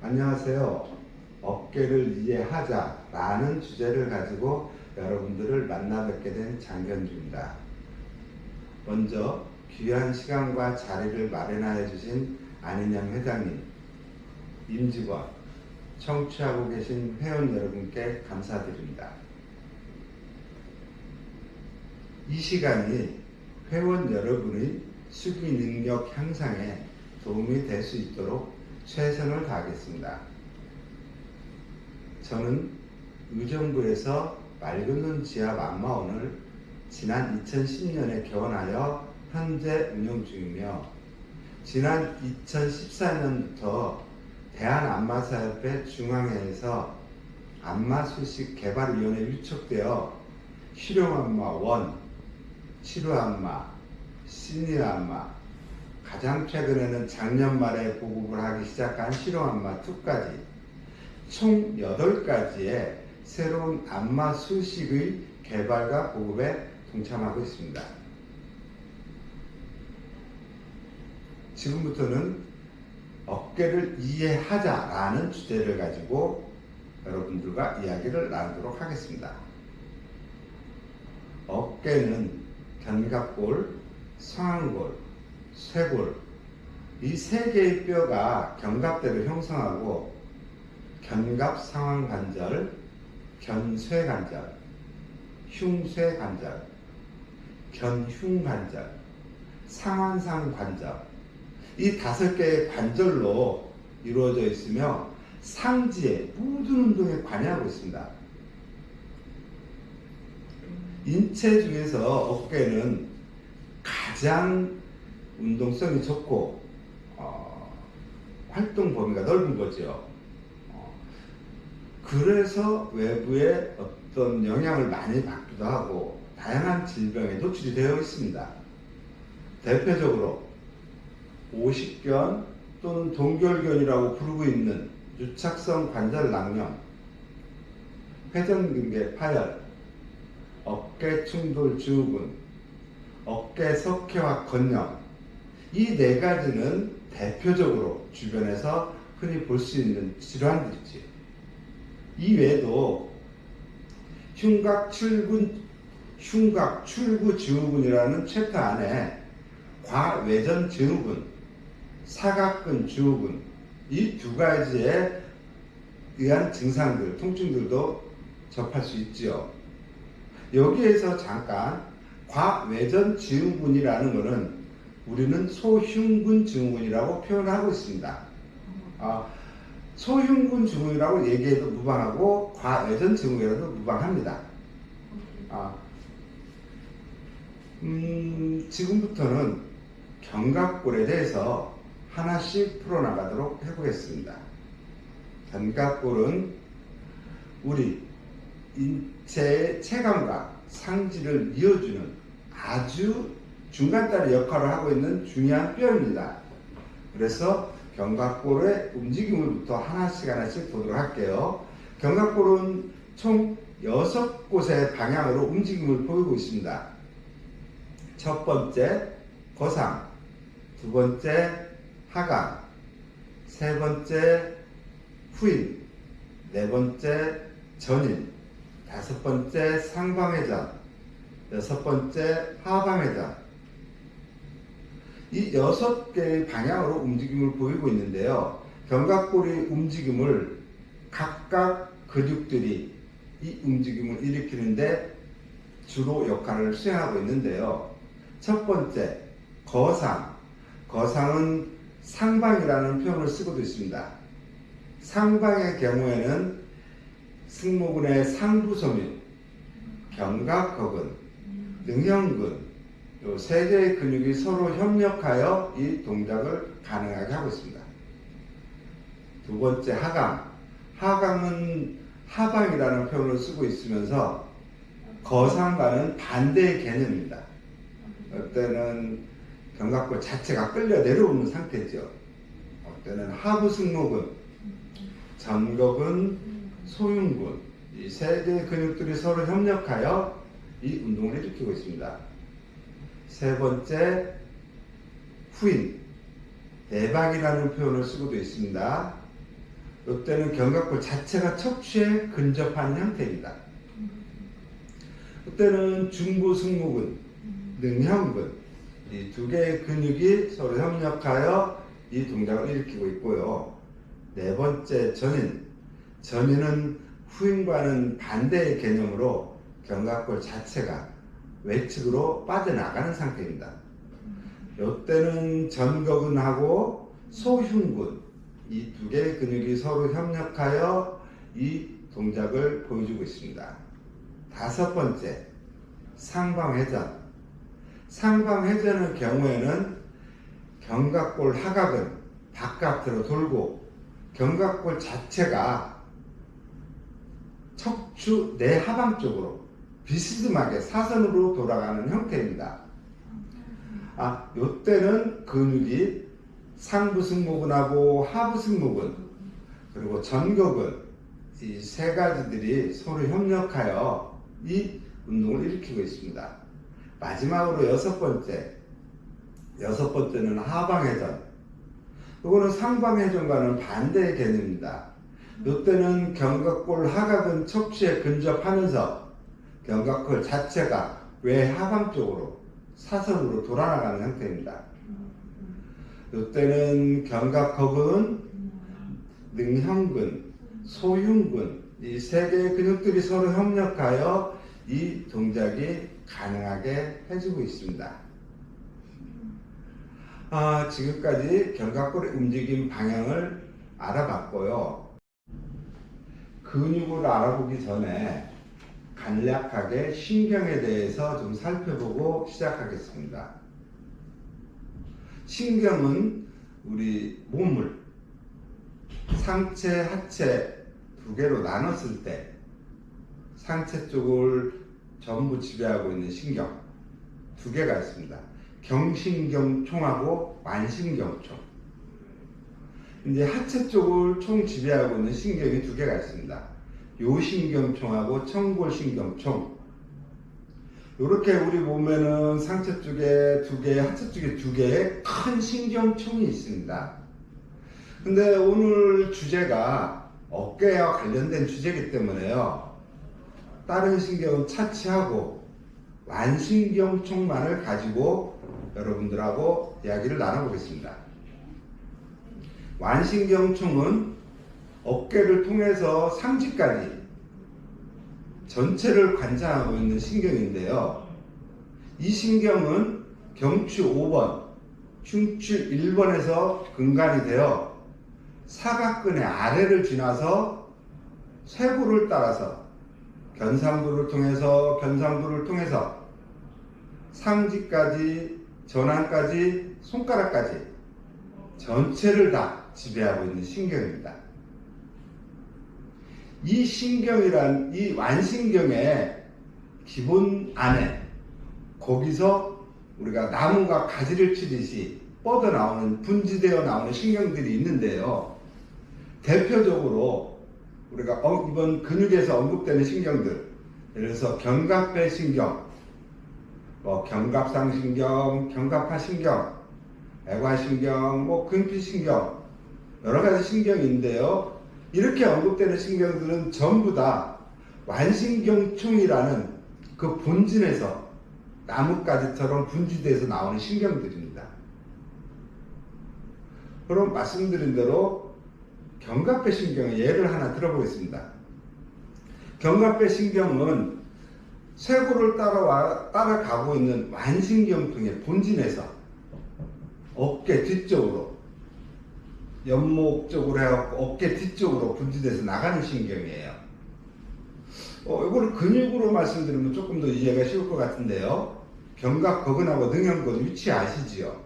안녕하세요. 어깨를 이해하자라는 주제를 가지고 여러분들을 만나 뵙게 된 장현주입니다. 먼저 귀한 시간과 자리를 마련하여 주신 안인영 회장님, 임직원, 청취하고 계신 회원 여러분께 감사드립니다. 이 시간이 회원 여러분의 수기 능력 향상에 도움이 될 수 있도록 최선을 다하겠습니다. 저는 의정부에서 맑은 눈 지압 안마원을 지난 2010년에 개원하여 현재 운영 중이며, 지난 2014년부터 대한안마사협회 중앙회에서 안마수식 개발위원회에 위촉되어 실용안마 1, 치료안마, 시니어안마, 가장 최근에는 작년 말에 보급을 하기 시작한 실용안마 2까지 총 8가지의 새로운 안마 수식의 개발과 보급에 동참하고 있습니다. 지금부터는 어깨를 이해하자라는 주제를 가지고 여러분들과 이야기를 나누도록 하겠습니다. 어깨는 견갑골, 상완골, 쇄골, 이 세 개의 뼈가 견갑대를 형성하고 견갑상완관절, 견쇄관절, 흉쇄관절, 견흉관절, 상완상관절, 이 5개의 관절로 이루어져 있으며 상지의 모든 운동에 관여하고 있습니다. 인체 중에서 어깨는 가장 운동성이 좋고 활동 범위가 넓은 거죠. 그래서 외부의 어떤 영향을 많이 받기도 하고 다양한 질병에 노출이 되어 있습니다. 대표적으로 오십견 또는 동결견이라고 부르고 있는 유착성 관절 낭염, 회전근개 파열, 어깨 충돌 증후군, 어깨 석회화 건염, 이 4가지는 대표적으로 주변에서 흔히 볼 수 있는 질환들이지. 이 외에도 흉곽 출구 증후군이라는 챕터 안에 과외전 증후군, 사각근 증후군, 이 2가지에 의한 증상들, 통증들도 접할 수 있지요. 여기에서 잠깐 과외전 증후군이라는 것은 우리는 소흉근 증후군이라고 표현하고 있습니다. 소흉근 증후군이라고 얘기해도 무방하고 과외전 증후군이라도 무방합니다. 지금부터는 견갑골에 대해서 하나씩 풀어나가도록 해보겠습니다. 견갑골은 우리 인체의 체감과 상지를 이어주는 아주 중간다리 역할을 하고 있는 중요한 뼈입니다. 그래서 견갑골의 움직임을부터 하나씩 보도록 할게요. 견갑골은 총 6곳의 방향으로 움직임을 보이고 있습니다. 첫 번째 거상, 두 번째 하강, 세 번째 후인, 네 번째 전인, 5번째 상방회전, 6번째 하방회전, 이 6개의 방향으로 움직임을 보이고 있는데요. 견갑골의 움직임을 각각 근육들이 이 움직임을 일으키는데 주로 역할을 수행하고 있는데요. 첫 번째, 거상. 거상은 상방이라는 표현을 쓰고도 있습니다. 상방의 경우에는 승모근의 상부섬유, 견갑거근, 능형근, 이 3개의 근육이 서로 협력하여 이 동작을 가능하게 하고 있습니다. 두 번째, 하강. 하강은 하방이라는 표현을 쓰고 있으면서 거상과는 반대의 개념입니다. 어때는 견갑골 자체가 끌려 내려오는 상태죠. 어때는 하부 승모근, 전거근, 소흉근, 이 3개의 근육들이 서로 협력하여 이 운동을 일으키고 있습니다. 세 번째, 후인, 내박이라는 표현을 쓰고도 있습니다. 이때는 견갑골 자체가 척추에 근접하는 형태입니다. 이때는 중부 승모근, 능형근 이 두 개의 근육이 서로 협력하여 이 동작을 일으키고 있고요. 네 번째 전인. 전인은 후인과는 반대의 개념으로 견갑골 자체가 외측으로 빠져나가는 상태입니다. 이때는 전거근하고 소흉근 이 두 개의 근육이 서로 협력하여 이 동작을 보여주고 있습니다. 다섯 번째, 상방회전. 상방회전의 경우에는 견갑골 하각은 바깥으로 돌고 견갑골 자체가 척추 내하방 쪽으로 비스듬하게 사선으로 돌아가는 형태입니다. 이때는 근육이 상부 승모근하고 하부 승모근 그리고 전거근 이 세 가지들이 서로 협력하여 이 운동을 일으키고 있습니다. 마지막으로 여섯 번째는 하방회전. 이거는 상방회전과는 반대의 개념입니다. 이때는 견갑골 하각은 척추에 근접하면서 견갑골 자체가 외하방 쪽으로 사선으로 돌아나가는 형태입니다. 이때는 견갑거근, 능형근, 소흉근 이 세 개의 근육들이 서로 협력하여 이 동작이 가능하게 해주고 있습니다. 지금까지 견갑골의 움직임 방향을 알아봤고요. 근육을 알아보기 전에 간략하게 신경에 대해서 좀 살펴보고 시작하겠습니다. 신경은 우리 몸을 상체, 하체 두 개로 나눴을 때 상체 쪽을 전부 지배하고 있는 신경 두 개가 있습니다. 경신경총하고 완신경총. 이제 하체 쪽을 총 지배하고 있는 신경이 두 개가 있습니다. 요신경총하고 청골신경총. 이렇게 우리 몸에는 상체 쪽에 두 개, 하체 쪽에 두 개의 큰 신경총이 있습니다. 근데 오늘 주제가 어깨와 관련된 주제이기 때문에요. 다른 신경은 차치하고 완신경총만을 가지고 여러분들하고 이야기를 나눠보겠습니다. 완신경총은 어깨를 통해서 상지까지 전체를 관장하고 있는 신경인데요. 이 신경은 경추 5번, 흉추 1번에서 근간이 되어 사각근의 아래를 지나서 쇄부를 따라서 견상부를 통해서 상지까지, 전환까지, 손가락까지 전체를 다 지배하고 있는 신경입니다. 이 신경이란 이 완신경의 기본 안에 거기서 우리가 나무가 가지를 치듯이 뻗어나오는 분지되어 나오는 신경들이 있는데요. 대표적으로 우리가 이번 근육에서 언급되는 신경들, 예를 들어서 견갑배신경, 견갑상신경, 견갑하신경, 애관신경, 근피신경 여러 가지 신경인데요. 이렇게 언급되는 신경들은 전부 다 완신경총이라는 그 본진에서 나뭇가지처럼 분지돼서 나오는 신경들입니다. 그럼 말씀드린 대로 견갑배신경의 예를 하나 들어보겠습니다. 견갑배신경은 쇄골을 따라가고 있는 완신경통의 본진에서 어깨 뒤쪽으로 연목 쪽으로 해갖고 어깨 뒤쪽으로 분지돼서 나가는 신경이에요. 이거를 근육으로 말씀드리면 조금 더 이해가 쉬울 것 같은데요. 견갑거근하고 능형근 위치 아시지요?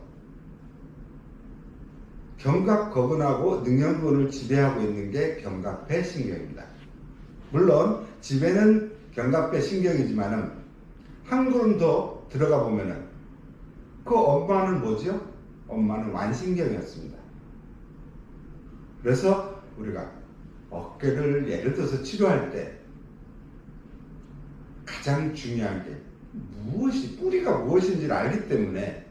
견갑거근하고 능형근을 지배하고 있는 게 견갑배신경입니다. 물론 지배는 견갑배신경이지만은 한 걸음 더 들어가 보면은 그 엄마는 뭐죠? 엄마는 완신경이었습니다. 그래서 우리가 어깨를 예를 들어서 치료할 때 가장 중요한 게 뿌리가 무엇인지를 알기 때문에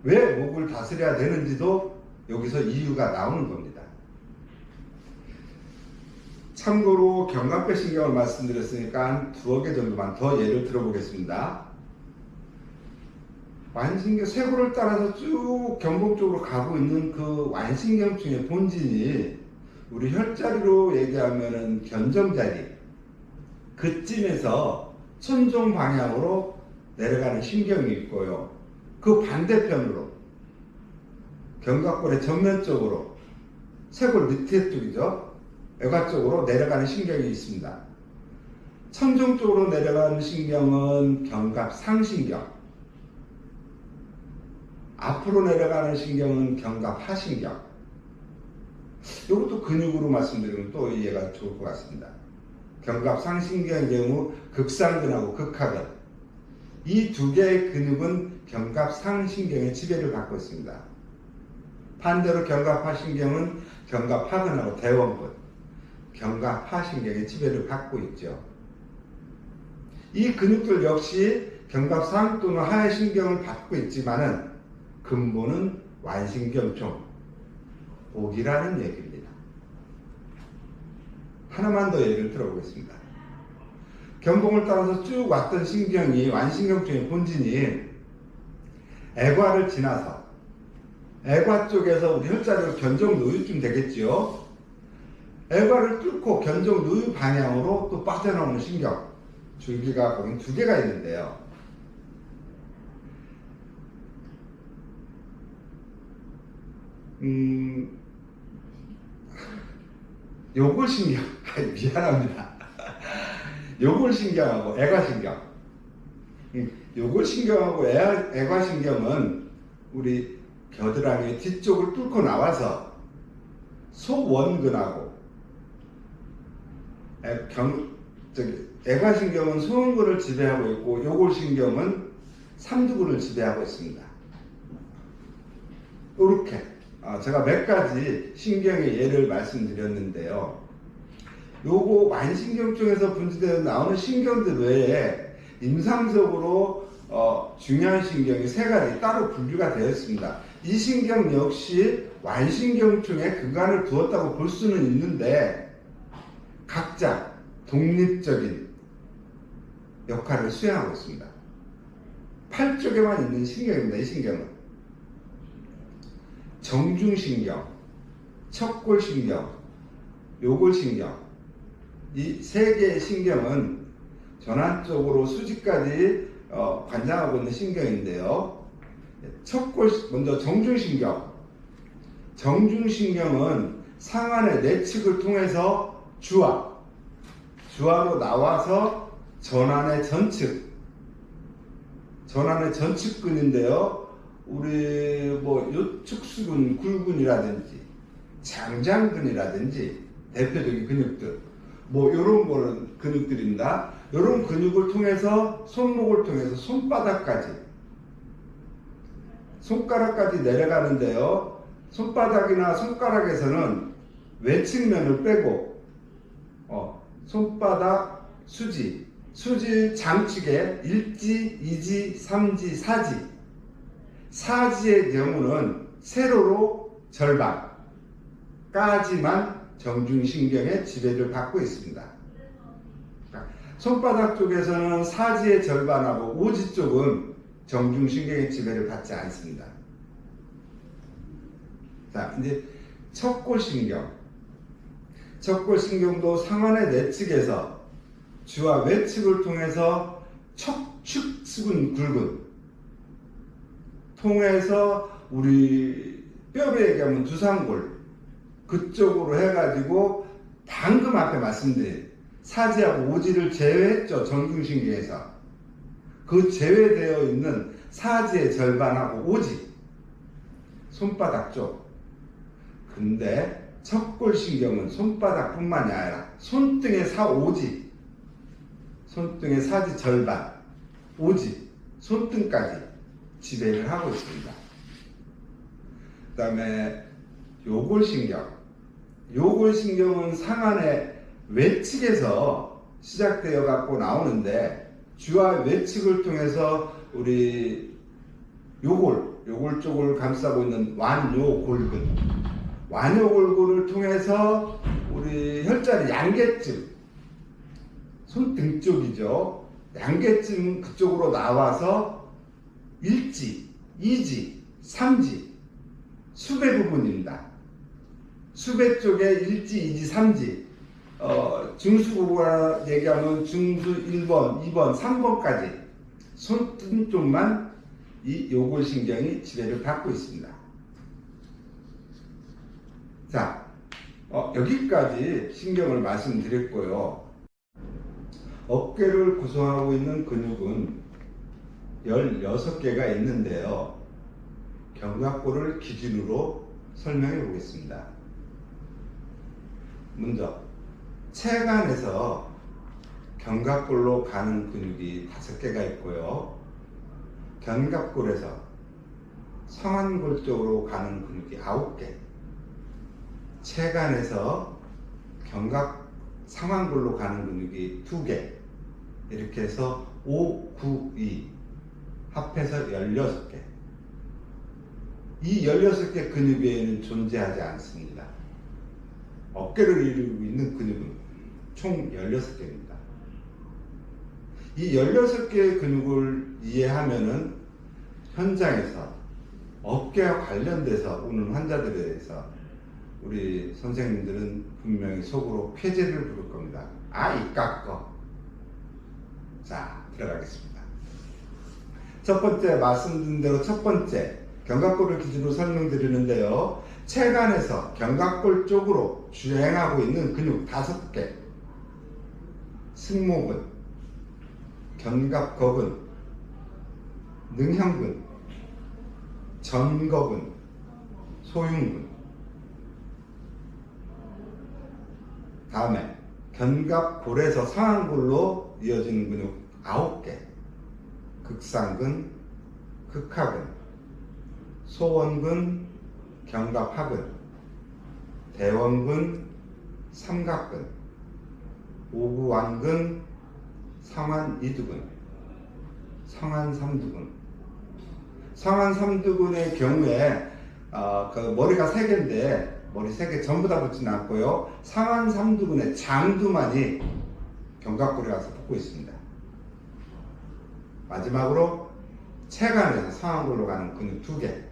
왜 목을 다스려야 되는지도 여기서 이유가 나오는 겁니다. 참고로 견갑배 신경을 말씀드렸으니까 한 2개 정도만 더 예를 들어보겠습니다. 완신경 쇄골을 따라서 쭉 견봉 쪽으로 가고 있는 그 완신경층의 본진이 우리 혈자리로 얘기하면은 견정자리, 그쯤에서 천종 방향으로 내려가는 신경이 있고요. 그 반대편으로 견갑골의 정면쪽으로 쇄골 밑에 쪽이죠. 애과 쪽으로 내려가는 신경이 있습니다. 천종 쪽으로 내려가는 신경은 견갑상신경, 앞으로 내려가는 신경은 견갑하신경. 이것도 근육으로 말씀드리면 또 이해가 좋을 것 같습니다. 견갑상신경의 경우 극상근하고 극하근, 이 2개의 근육은 견갑상신경의 지배를 받고 있습니다. 반대로 견갑하신경은 견갑하근하고 대원근, 견갑하신경의 지배를 받고 있죠. 이 근육들 역시 견갑상 또는 하해신경을 받고 있지만은 근본은 완신경총, 복이라는 얘기입니다. 하나만 더 예를 들어보겠습니다. 견봉을 따라서 쭉 왔던 신경이, 완신경총의 본진이 애과를 지나서 애과 쪽에서 우리 혈자리로 견정누유쯤 되겠지요. 애과를 뚫고 견정누유 방향으로 또 빠져나오는 신경, 줄기가 거긴 2개가 있는데요. 요골신경, 미안합니다. 요골신경하고 애과신경. 요골신경하고 애과신경은 우리 겨드랑이 뒤쪽을 뚫고 나와서 소원근하고, 애과신경은 소원근을 지배하고 있고 요골신경은 삼두근을 지배하고 있습니다. 이렇게 제가 몇 가지 신경의 예를 말씀드렸는데요. 요거 완신경총에서 분지되어 나오는 신경들 외에 임상적으로 중요한 신경이 3가지 따로 분류가 되어 있습니다. 이 신경 역시 완신경총에 근간을 두었다고 볼 수는 있는데 각자 독립적인 역할을 수행하고 있습니다. 팔 쪽에만 있는 신경입니다. 이 신경은 정중신경, 척골신경, 요골신경, 이 3개의 신경은 전환적으로 수지까지 관장하고 있는 신경인데요. 먼저 정중신경. 정중신경은 상안의 내측을 통해서 주화로 나와서 전환의 전측근인데요. 우리 요축수근, 굴근이라든지 장장근이라든지 대표적인 근육들, 요런 거는 근육들입니다. 요런 근육을 통해서 손목을 통해서 손가락까지 내려가는데요. 손바닥이나 손가락에서는 외측면을 빼고 손바닥 수지 장측에 1지, 2지, 3지, 4지. 사지의 경우는 세로로 절반까지만 정중신경의 지배를 받고 있습니다. 손바닥 쪽에서는 사지의 절반하고 오지 쪽은 정중신경의 지배를 받지 않습니다. 자, 이제 척골신경도 상안의 내측에서 주와 외측을 통해서 척축수근 굴근 통해서 우리 뼈로 얘기하면 두상골 그쪽으로 해가지고 방금 앞에 말씀드린 사지하고 오지를 제외했죠. 정중신경에서. 그 제외되어 있는 사지의 절반하고 오지, 손바닥 쪽. 근데 척골신경은 손바닥뿐만이 아니라 손등의 손등의 사지 절반, 오지, 손등까지 지배를 하고 있습니다. 그 다음에 요골신경은 상안의 외측에서 시작되어 갖고 나오는데 주와 외측을 통해서 우리 요골 쪽을 감싸고 있는 완요골근을 통해서 우리 혈자 손자리 양계쯤, 손등 쪽이죠. 양계쯤 그쪽으로 나와서 1지, 2지, 3지, 수배 부분입니다. 수배 쪽에 1지, 2지, 3지, 중수가 얘기하면 중수 1번, 2번, 3번까지 손등 쪽만 이 요골신경이 지배를 받고 있습니다. 자, 여기까지 신경을 말씀드렸고요. 어깨를 구성하고 있는 근육은 16개가 있는데요. 견갑골을 기준으로 설명해 보겠습니다. 먼저 체간에서 견갑골로 가는 근육이 5개가 있고요. 견갑골에서 성완골 쪽으로 가는 근육이 9개, 체간에서 상완골로 가는 근육이 2개, 이렇게 해서 5, 9, 2 합해서 16개. 이 16개 근육 외에는 존재하지 않습니다. 어깨를 이루고 있는 근육은 총 16개입니다. 이 16개의 근육을 이해하면은 현장에서 어깨와 관련돼서 오는 환자들에 대해서 우리 선생님들은 분명히 속으로 쾌재를 부를 겁니다. 이 깎어. 자, 들어가겠습니다. 첫 번째 말씀드린 대로 첫 번째 견갑골을 기준으로 설명드리는데요. 체간에서 견갑골 쪽으로 주행하고 있는 근육 5개. 승모근, 견갑거근, 능형근, 전거근, 소흉근. 다음에 견갑골에서 상완골로 이어지는 근육 9개. 극상근, 극하근, 소원근, 견갑하근, 대원근, 삼각근, 오구완근, 상완이두근, 상완삼두근. 상완삼두근의 경우에 그 머리가 3개인데 머리 3개 전부 다 붙지는 않고요. 상완삼두근의 장두만이 견갑골에 가서 붙고 있습니다. 마지막으로 체간에서 상완골로 가는 근육 2개.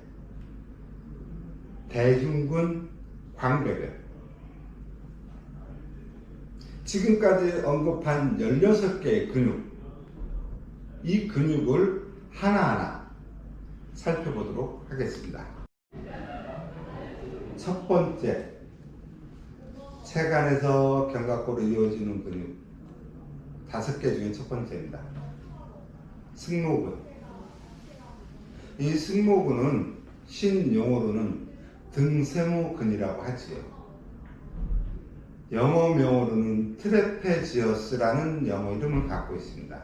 대흉근, 광배근. 지금까지 언급한 16개의 근육, 이 근육을 하나하나 살펴보도록 하겠습니다. 첫 번째, 체간에서 견갑골로 이어지는 근육 5개 중에 첫 번째입니다. 승모근. 이 승모근은 신용어로는 등세모근이라고 하지요. 영어 명어로는 트레페지어스라는 영어 이름을 갖고 있습니다.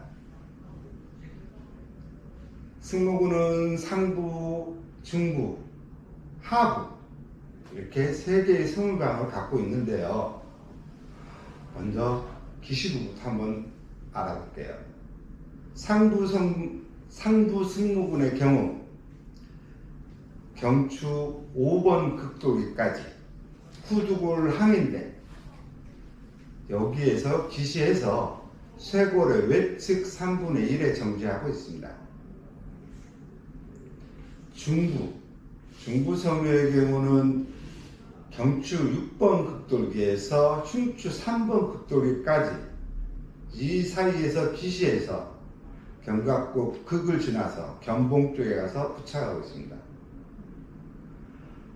승모근은 상부, 중부, 하부 이렇게 3개의 성관을 갖고 있는데요. 먼저 기시부부터 한번 알아볼게요. 상부 승모근의 경우 경추 5번 극돌기까지 후두골 항인데 여기에서 기시에서 쇄골의 외측 3분의 1에 정지하고 있습니다. 중부섬유의 경우는 경추 6번 극돌기에서 흉추 3번 극돌기까지 이 사이에서 기시에서 견갑골 극을 지나서 견봉 쪽에 가서 부착하고 있습니다.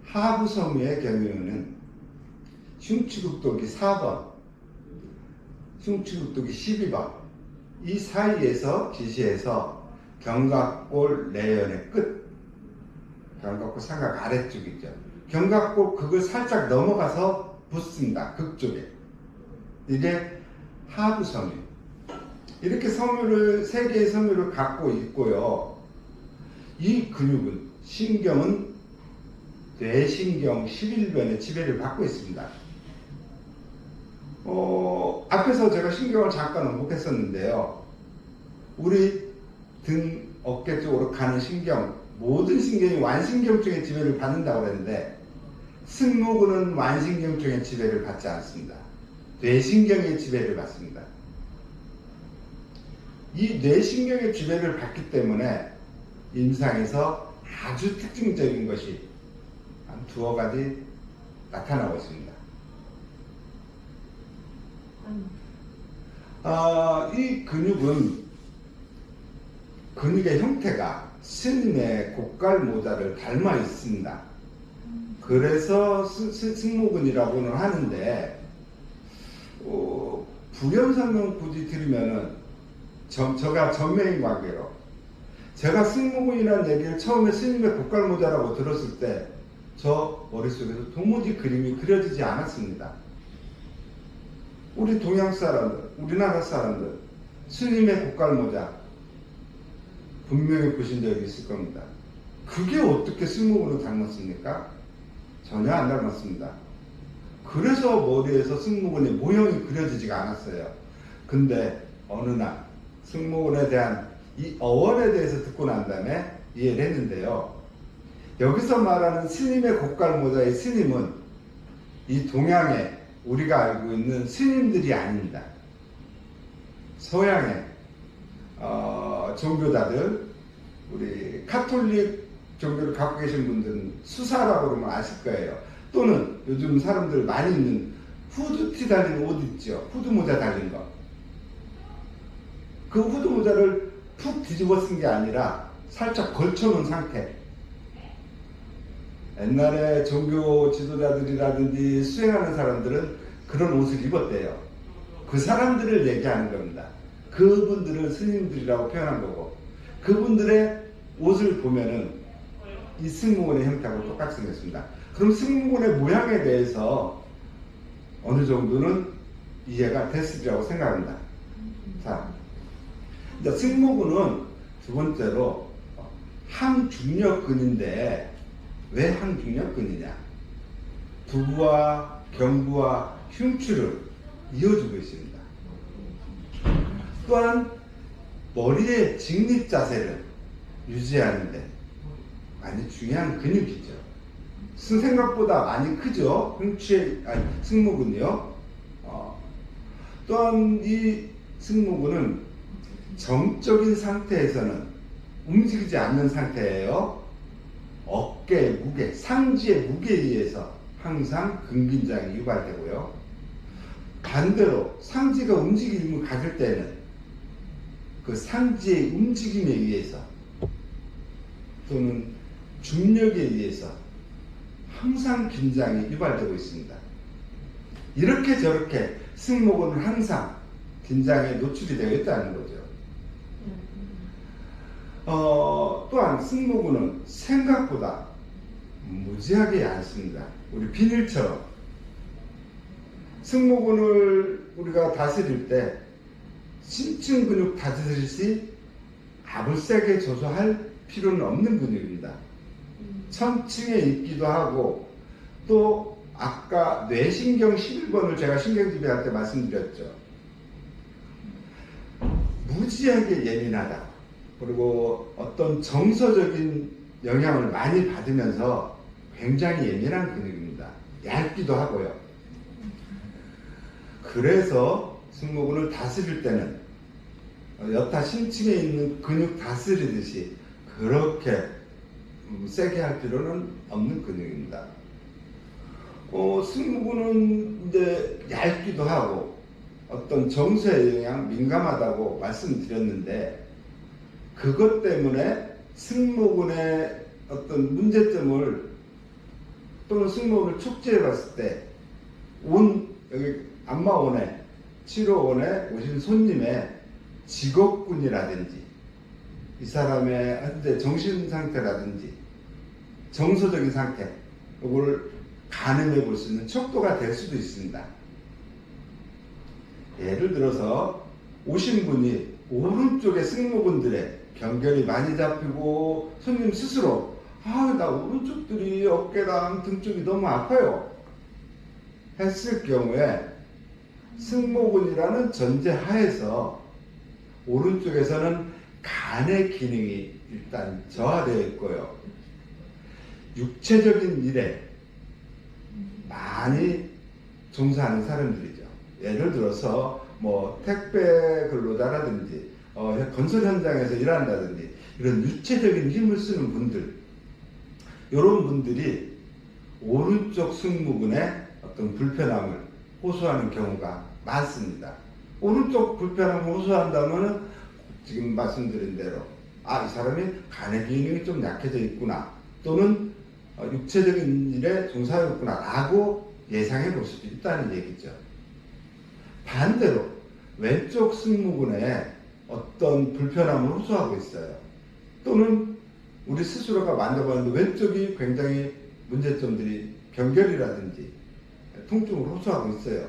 하부섬유의 경우에는 흉추극돌기 4번, 흉추극돌기 12번 이 사이에서 기시에서 견갑골 내연의 끝, 견갑골 삼각 아래쪽이죠. 견갑골 극을 살짝 넘어가서 붙습니다. 극 쪽에. 이게 하부섬유. 이렇게 섬유를 3개의 섬유를 갖고 있고요. 이 근육은 신경은 뇌신경 11변의 지배를 받고 있습니다. 앞에서 제가 신경을 잠깐 언급했었는데요. 우리 등, 어깨 쪽으로 가는 신경, 모든 신경이 완신경증의 지배를 받는다고 그랬는데 승모근은 완신경증의 지배를 받지 않습니다. 뇌신경의 지배를 받습니다. 이 뇌신경의 지배를 받기 때문에 임상에서 아주 특징적인 것이 한 두어 가지 나타나고 있습니다. 이 근육의 형태가 스님의 곡갈 모자를 닮아 있습니다. 그래서 승모근이라고는 하는데, 부연 설명 굳이 드리면은, 저가 전매인 관계로, 제가 승모근이라는 얘기를 처음에 스님의 곡갈 모자라고 들었을 때, 저 머릿속에서 도무지 그림이 그려지지 않았습니다. 우리 동양 사람들, 우리나라 사람들, 스님의 곡갈 모자, 분명히 보신 적이 있을 겁니다. 그게 어떻게 승모근을 닮았습니까? 전혀 안 닮았습니다. 그래서 머리에서 승모근의 모형이 그려지지가 않았어요. 근데 어느 날 승모근에 대한 이 어원에 대해서 듣고 난 다음에 이해를 했는데요. 여기서 말하는 스님의 곡갈 모자의 스님은 이 동양에 우리가 알고 있는 스님들이 아닙니다. 서양의 종교자들, 우리 카톨릭 종교를 갖고 계신 분들은 수사라고 그러면 아실 거예요. 또는 요즘 사람들 많이 입는 후드티 달린 옷 있죠. 후드 모자 달린 거. 그 후드 모자를 푹 뒤집어 쓴 게 아니라 살짝 걸쳐놓은 상태. 옛날에 종교 지도자들이라든지 수행하는 사람들은 그런 옷을 입었대요. 그 사람들을 얘기하는 겁니다. 그분들을 스님들이라고 표현한 거고, 그분들의 옷을 보면은 이 승모근의 형태하고 똑같이 생겼습니다. 그럼 승모근의 모양에 대해서 어느 정도는 이해가 됐으리라고 생각합니다. 자, 이제 승모근은 두 번째로 항중력근인데, 왜 항중력근이냐? 부부와 경부와 흉추를 이어주고 있습니다. 또한 머리의 직립 자세를 유지하는데 많이 중요한 근육이죠. 생각보다 많이 크죠. 승모근이요. 또한 이 승모근은 정적인 상태에서는 움직이지 않는 상태예요. 어깨 무게, 상지의 무게에 의해서 항상 근긴장이 유발되고요. 반대로 상지가 움직임을 가질 때는 그 상지의 움직임에 의해서 또는 중력에 의해서 항상 긴장이 유발되고 있습니다. 이렇게 저렇게 승모근은 항상 긴장에 노출이 되어 있다는 거죠. 또한 승모근은 생각보다 무지하게 얇습니다. 우리 비닐처럼. 승모근을 우리가 다스릴 때 심층 근육 다스리듯이 압을 세게 조절할 필요는 없는 근육입니다. 천층에 있기도 하고, 또 아까 뇌신경 11번을 제가 신경지배할 때 말씀드렸죠. 무지하게 예민하다. 그리고 어떤 정서적인 영향을 많이 받으면서 굉장히 예민한 근육입니다. 얇기도 하고요. 그래서 승모근을 다스릴 때는 여타 심층에 있는 근육 다스리듯이 그렇게 세게 할 필요는 없는 근육입니다. 승모근은 이제 얇기도 하고 어떤 정서의 영향 민감하다고 말씀드렸는데, 그것 때문에 승모근의 어떤 문제점을 또는 승모근을 촉지해 봤을 때 여기 안마원에 치료원에 오신 손님의 직업군이라든지 이 사람의 현재 정신 상태라든지 정서적인 상태, 이걸 가늠해 볼 수 있는 척도가 될 수도 있습니다. 예를 들어서 오신 분이 오른쪽에 승모근들에 경련이 많이 잡히고 손님 스스로 나 오른쪽들이 어깨랑 등 쪽이 너무 아파요 했을 경우에 승모근이라는 전제 하에서 오른쪽에서는 간의 기능이 일단 저하되어 있고요. 육체적인 일에 많이 종사하는 사람들이죠. 예를 들어서 뭐 택배 근로자라든지 건설 현장에서 일한다든지 이런 유체적인 힘을 쓰는 분들, 이런 분들이 오른쪽 승모근에 어떤 불편함을 호소하는 경우가 많습니다. 오른쪽 불편함을 호소한다면 지금 말씀드린 대로 이 사람이 간의 기능이 좀 약해져 있구나, 또는 육체적인 일에 종사하였구나 라고 예상해 볼 수도 있다는 얘기죠. 반대로 왼쪽 승모근에 어떤 불편함을 호소하고 있어요. 또는 우리 스스로가 만져봤는데 왼쪽이 굉장히 문제점들이 변결이라든지 통증을 호소하고 있어요.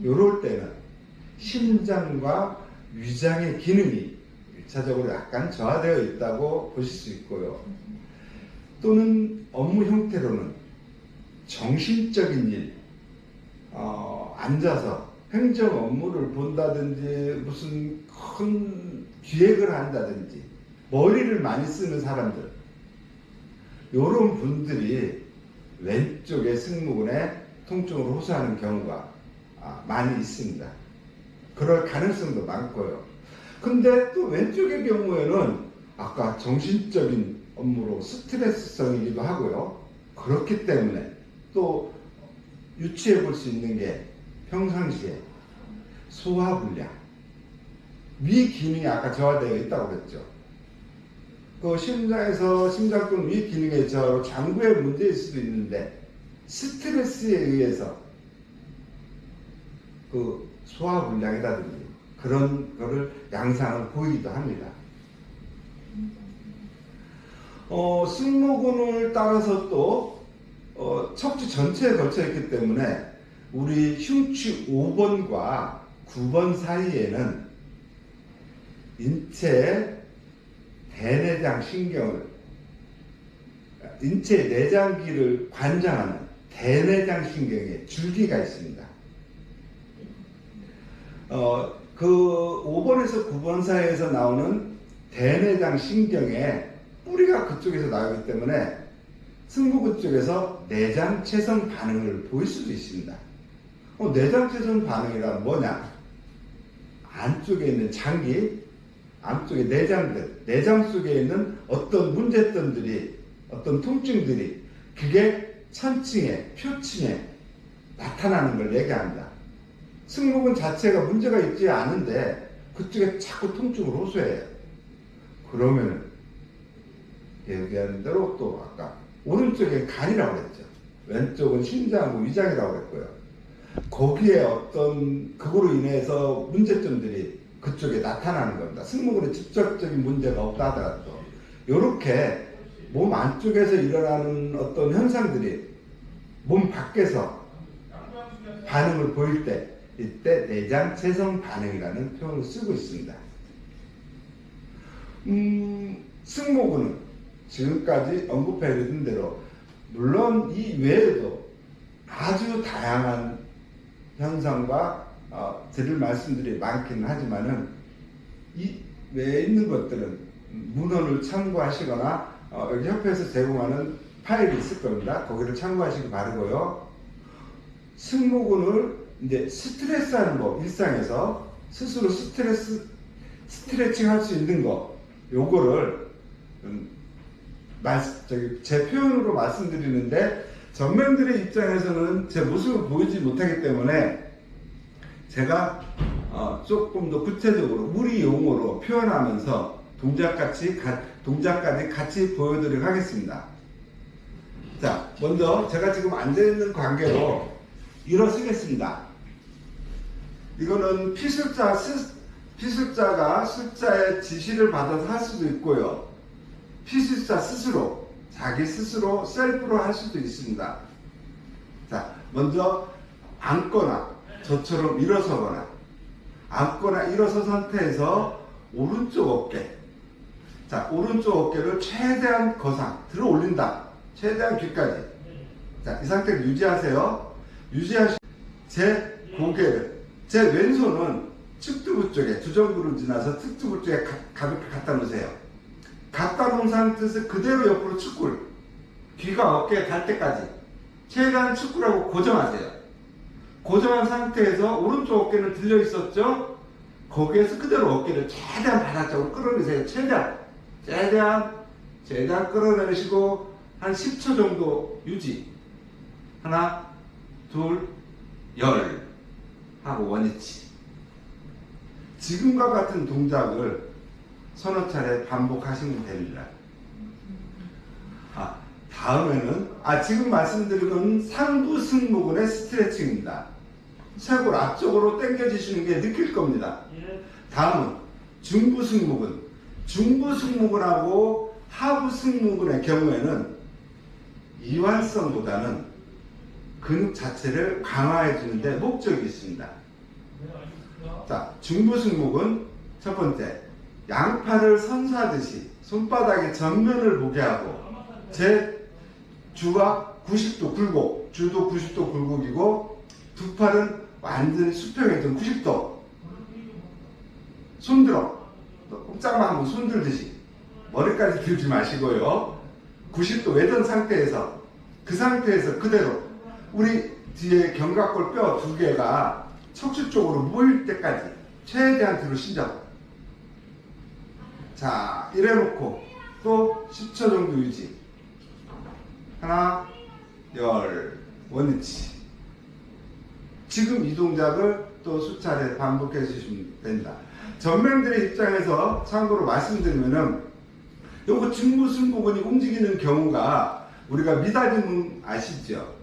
이럴 때는 심장과 위장의 기능이 1차적으로 약간 저하되어 있다고 보실 수 있고요. 또는 업무 형태로는 정신적인 일, 앉아서 행정 업무를 본다든지 무슨 큰 기획을 한다든지 머리를 많이 쓰는 사람들, 이런 분들이 왼쪽의 승모근에 통증을 호소하는 경우가 많이 있습니다. 그럴 가능성도 많고요. 근데 또 왼쪽의 경우에는 아까 정신적인 업무로 스트레스성이기도 하고요. 그렇기 때문에 또 유추해 볼 수 있는 게 평상시에 소화불량, 위 기능이 아까 저하되어 있다고 그랬죠. 그 심장 또는 위 기능의 저하로 장구의 문제일 수도 있는데 스트레스에 의해서 그 소화불량이라든지 그런 거를 양상을 보이기도 합니다. 승모근을 따라서 또 척추 전체에 걸쳐 있기 때문에 우리 흉추 5번과 9번 사이에는 인체 대내장 신경을, 인체 내장기를 관장하는 대내장 신경의 줄기가 있습니다. 그 5번에서 9번 사이에서 나오는 대내장 신경의 뿌리가 그쪽에서 나오기 때문에 승모근 쪽에서 내장체성 반응을 보일 수도 있습니다. 내장체성 반응이란 뭐냐? 안쪽에 있는 장기, 안쪽에 내장들, 내장 속에 있는 어떤 문제점들이, 어떤 통증들이 그게 천층에, 표층에 나타나는 걸 얘기합니다. 승모근 자체가 문제가 있지 않은데 그쪽에 자꾸 통증을 호소해요. 그러면 얘기하는 대로 또 아까 오른쪽에 간이라고 그랬죠. 왼쪽은 심장하고 위장이라고 그랬고요. 거기에 어떤 그거로 인해서 문제점들이 그쪽에 나타나는 겁니다. 승모근에 직접적인 문제가 없다 하더라도 이렇게 몸 안쪽에서 일어나는 어떤 현상들이 몸 밖에서 반응을 보일 때, 이때 내장체성 반응이라는 표현을 쓰고 있습니다. 승모근은 지금까지 언급해 드린 대로 물론 이 외에도 아주 다양한 현상과 드릴 말씀들이 많기는 하지만은 이 외에 있는 것들은 문헌을 참고하시거나 여기 협회에서 제공하는 파일이 있을 겁니다. 거기를 참고하시기 바르고요. 승모근을 이제 스트레스하는 법, 일상에서 스스로 스트레칭 할 수 있는 거, 요거를 제 표현으로 말씀드리는데 전면들의 입장에서는 제 모습을 보이지 못하기 때문에 제가 조금 더 구체적으로 우리 용어로 표현하면서 동작까지 같이 보여드리도록 하겠습니다. 자, 먼저 제가 지금 앉아있는 관계로 일어서겠습니다. 이거는 피술자가 술자의 지시를 받아서 할 수도 있고요. 피술자 스스로, 자기 스스로 셀프로 할 수도 있습니다. 자, 먼저 앉거나 저처럼 일어서거나, 앉거나 일어서 상태에서 오른쪽 어깨, 자, 오른쪽 어깨를 최대한 거상 들어 올린다. 최대한 귀까지. 자, 이 상태를 유지하세요. 제 고개를, 제 왼손은 측두부 쪽에, 주전부를 지나서 측두부 쪽에 가볍게 갖다 놓으세요. 갖다 놓은 상태에서 그대로 옆으로 축굴, 귀가 어깨에 닿을 때까지 최대한 축구라고 고정하세요. 고정한 상태에서 오른쪽 어깨는 들려 있었죠? 거기에서 그대로 어깨를 최대한 바닥쪽으로 끌어내세요. 최대한 끌어내시고 한 10초 정도 유지. 하나, 둘, 열 하고 원위치. 지금과 같은 동작을 서너 차례 반복하시면 됩니다. 다음에는 지금 말씀드린 건 상부 승모근의 스트레칭입니다. 쇄골 앞쪽으로 당겨지시는 게 느낄 겁니다. 다음은 중부 승모근. 중부 승모근하고 하부 승모근의 경우에는 이완성보다는 근육 자체를 강화해 주는데 목적이 있습니다. 자, 중부 승모근 첫 번째, 양팔을 선사하듯이 손바닥의 전면을 보게 하고 제 주가 90도 굴곡, 주도 90도 굴곡이고 두 팔은 완전히 수평해진 90도. 손들어. 꼼짝만 하고 손들듯이. 머리까지 들지 마시고요. 90도 외던 상태에서 그 상태에서 그대로 우리 뒤에 견갑골 뼈 두 개가 척추 쪽으로 모일 때까지 최대한 뒤로 신전. 자, 이래놓고 또 10초 정도 유지. 하나, 열, 원위치. 지금 이 동작을 또 수차례 반복해 주시면 됩니다. 전명들의 입장에서 참고로 말씀드리면은 요거 중부 승모근이 움직이는 경우가 우리가 미다지문 아시죠?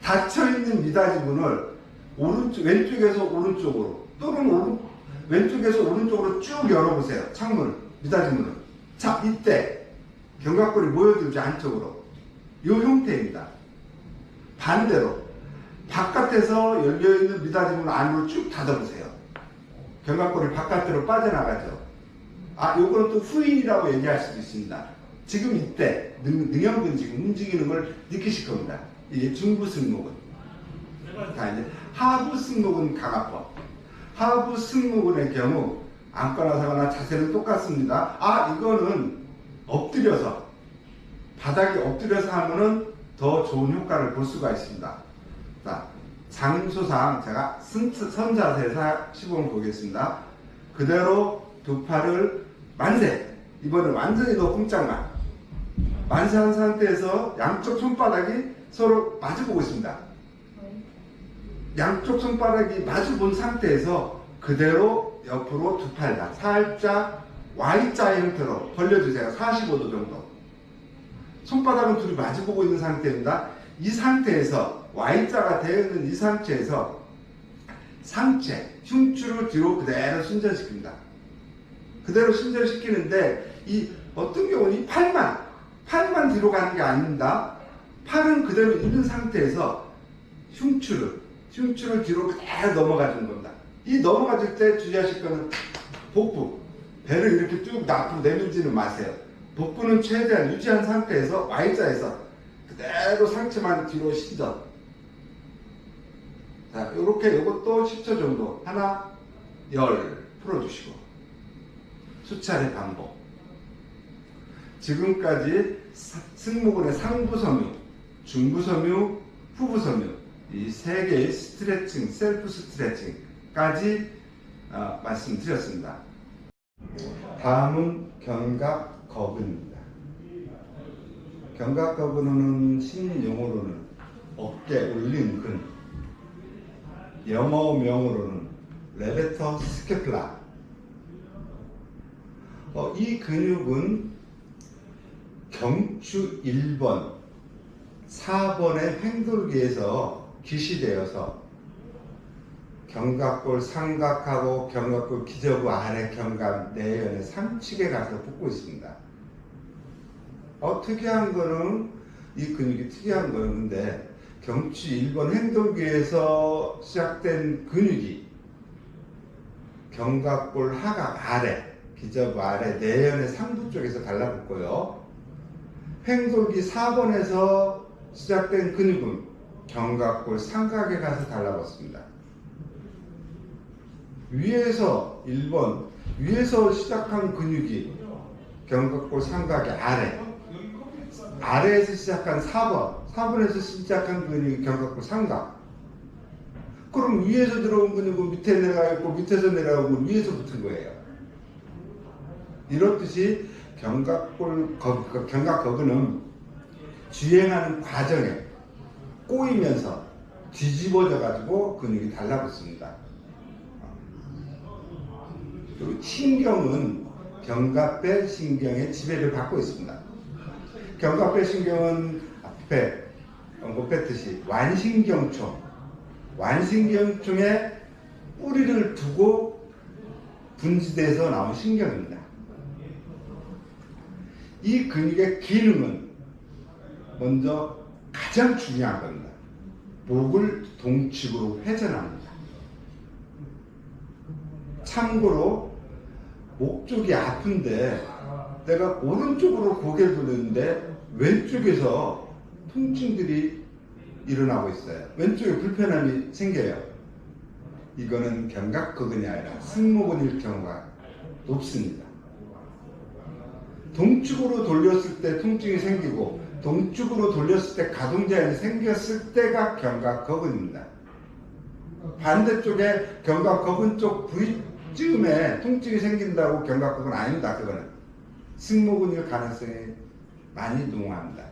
닫혀있는 미다지문을 왼쪽에서 오른쪽으로 또는 왼쪽에서 오른쪽으로 쭉 열어보세요. 창문을, 미다지문을. 자, 이때 견갑골이 모여들지 안쪽으로. 이 형태입니다. 반대로 바깥에서 열려있는 미다지문 안으로 쭉 닫아보세요. 견갑골이 바깥으로 빠져나가죠. 요거는 또 후인이라고 얘기할 수도 있습니다. 지금 이때 능형근 지금 움직이는 걸 느끼실 겁니다. 이게 중부 승모근. 자, 이제 하부 승모근 강화법. 하부 승모근의 경우 앉거나 서거나 자세는 똑같습니다. 이거는 엎드려서 바닥에 엎드려서 하면은 더 좋은 효과를 볼 수가 있습니다. 자, 장소상 제가 선자세 시범을 보겠습니다. 그대로 두 팔을 만세. 이번엔 완전히 더 꼼짝만. 만세한 상태에서 양쪽 손바닥이 서로 마주보고 있습니다. 양쪽 손바닥이 마주본 상태에서 그대로 옆으로 두 팔 다 살짝 Y자 형태로 벌려주세요. 45도 정도. 손바닥은 둘이 마주보고 있는 상태입니다. 이 상태에서 Y자가 되어 있는 이 상태에서 상체, 흉추를 뒤로 그대로 순전시킵니다. 그대로 순전시키는데 어떤 경우는 이 팔만 뒤로 가는 게 아닙니다. 팔은 그대로 있는 상태에서 흉추를 뒤로 그대로 넘어가주는 겁니다. 이 넘어가줄 때 주의하실 거는 복부, 배를 이렇게 쭉 앞으로 내밀지는 마세요. 복부는 최대한 유지한 상태에서 Y자에서 그대로 상체만 뒤로 신전. 자, 요것도 10초 정도. 하나, 열 풀어주시고. 수차례 반복. 지금까지 승모근의 상부섬유, 중부섬유, 후부섬유 이 세 개의 스트레칭, 셀프 스트레칭까지 말씀드렸습니다. 다음은 견갑거근입니다. 견갑거근은 신용어로는 어깨 올린 근, 영어명으로는 레베터 스케플라. 이 근육은 경추 1번, 4번의 횡돌기에서 기시되어서 견갑골 삼각하고 견갑골 기저부 아래 견갑 내연의 상측에 가서 붙고 있습니다. 특이한 거는 이 근육이 특이한 거는 근데 경추 1번 횡돌기에서 시작된 근육이 견갑골 하각 아래 기저부 아래 내연의 상부 쪽에서 달라붙고요. 횡돌기 4번에서 시작된 근육은 견갑골 삼각에 가서 달라붙습니다. 위에서 1번, 위에서 시작한 근육이 견갑골 삼각의 아래에서 시작한 4번에서 시작한 근육이 견갑골 삼각. 그럼 위에서 들어온 근육은 밑에 내려가 있고 밑에서 내려온 건 위에서 붙은 거예요. 이렇듯이 견갑거근은 주행하는 과정에 꼬이면서 뒤집어져 가지고 근육이 달라붙습니다. 그리고 신경은 견갑배 신경의 지배를 받고 있습니다. 견갑배 신경은 앞에 언급했듯이 완신경총에 뿌리를 두고 분지대에서 나온 신경입니다. 이 근육의 기능은 먼저 가장 중요한 겁니다. 목을 동측으로 회전합니다. 참고로 목 쪽이 아픈데 내가 오른쪽으로 고개를 돌렸는데 왼쪽에서 통증들이 일어나고 있어요. 왼쪽에 불편함이 생겨요. 이거는 견갑거근이 아니라 승모근일 경우가 높습니다. 동축으로 돌렸을 때 통증이 생기고 동축으로 돌렸을 때 가동제한이 생겼을 때가 견갑거근입니다. 반대쪽에 견갑거근 쪽 부위쯤에 통증이 생긴다고 견갑거근 아닙니다. 그거는 승모근일 가능성이 많이 농후합니다.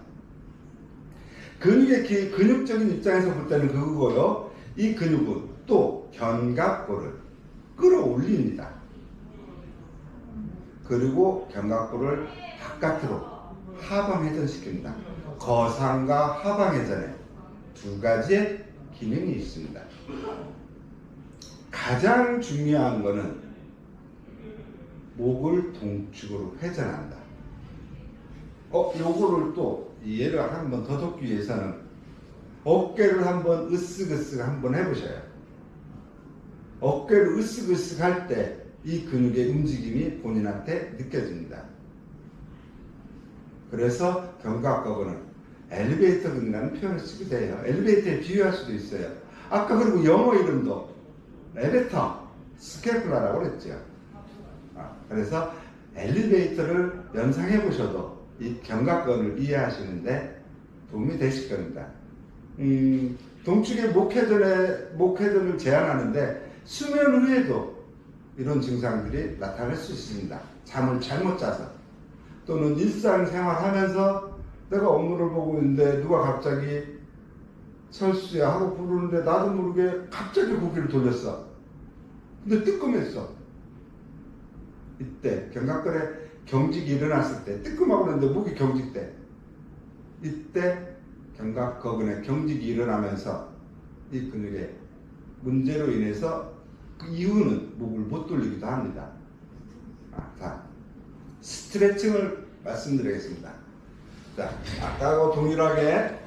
근육의 근육적인 입장에서 볼 때는 그거고요. 이 근육은 또 견갑골을 끌어올립니다. 그리고 견갑골을 바깥으로 하방회전시킵니다. 거상과 하방회전에 두 가지의 기능이 있습니다. 가장 중요한 것은 목을 동축으로 회전한다. 요거를 또 이해를 한번 더 돕기 위해서는 어깨를 한번 으쓱으쓱 한번 해보셔요. 어깨를 으쓱으쓱 할 때 이 근육의 움직임이 본인한테 느껴집니다. 그래서 견갑거근은 엘리베이터 근이라는 표현을 쓰게 돼요. 엘리베이터에 비유할 수도 있어요. 아까 그리고 영어 이름도 엘리베이터 스캐플라라고 그랬죠. 그래서 엘리베이터를 연상해 보셔도 이 견갑근을 이해하시는데 도움이 되실 겁니다. 동축의 목회전을 제한하는데 수면 후에도 이런 증상들이 나타날 수 있습니다. 잠을 잘못 자서 또는 일상생활 하면서 내가 업무를 보고 있는데 누가 갑자기 철수야 하고 부르는데 나도 모르게 갑자기 고개를 돌렸어. 근데 뜨끔했어. 이때 견갑근에 경직이 일어났을 때 뜨끔하고 있는데 목이 경직돼. 이때 견갑거근에 경직이 일어나면서 이 근육에 문제로 인해서 그 이유는 목을 못 돌리기도 합니다. 자, 스트레칭을 말씀드리겠습니다. 자, 아까하고 동일하게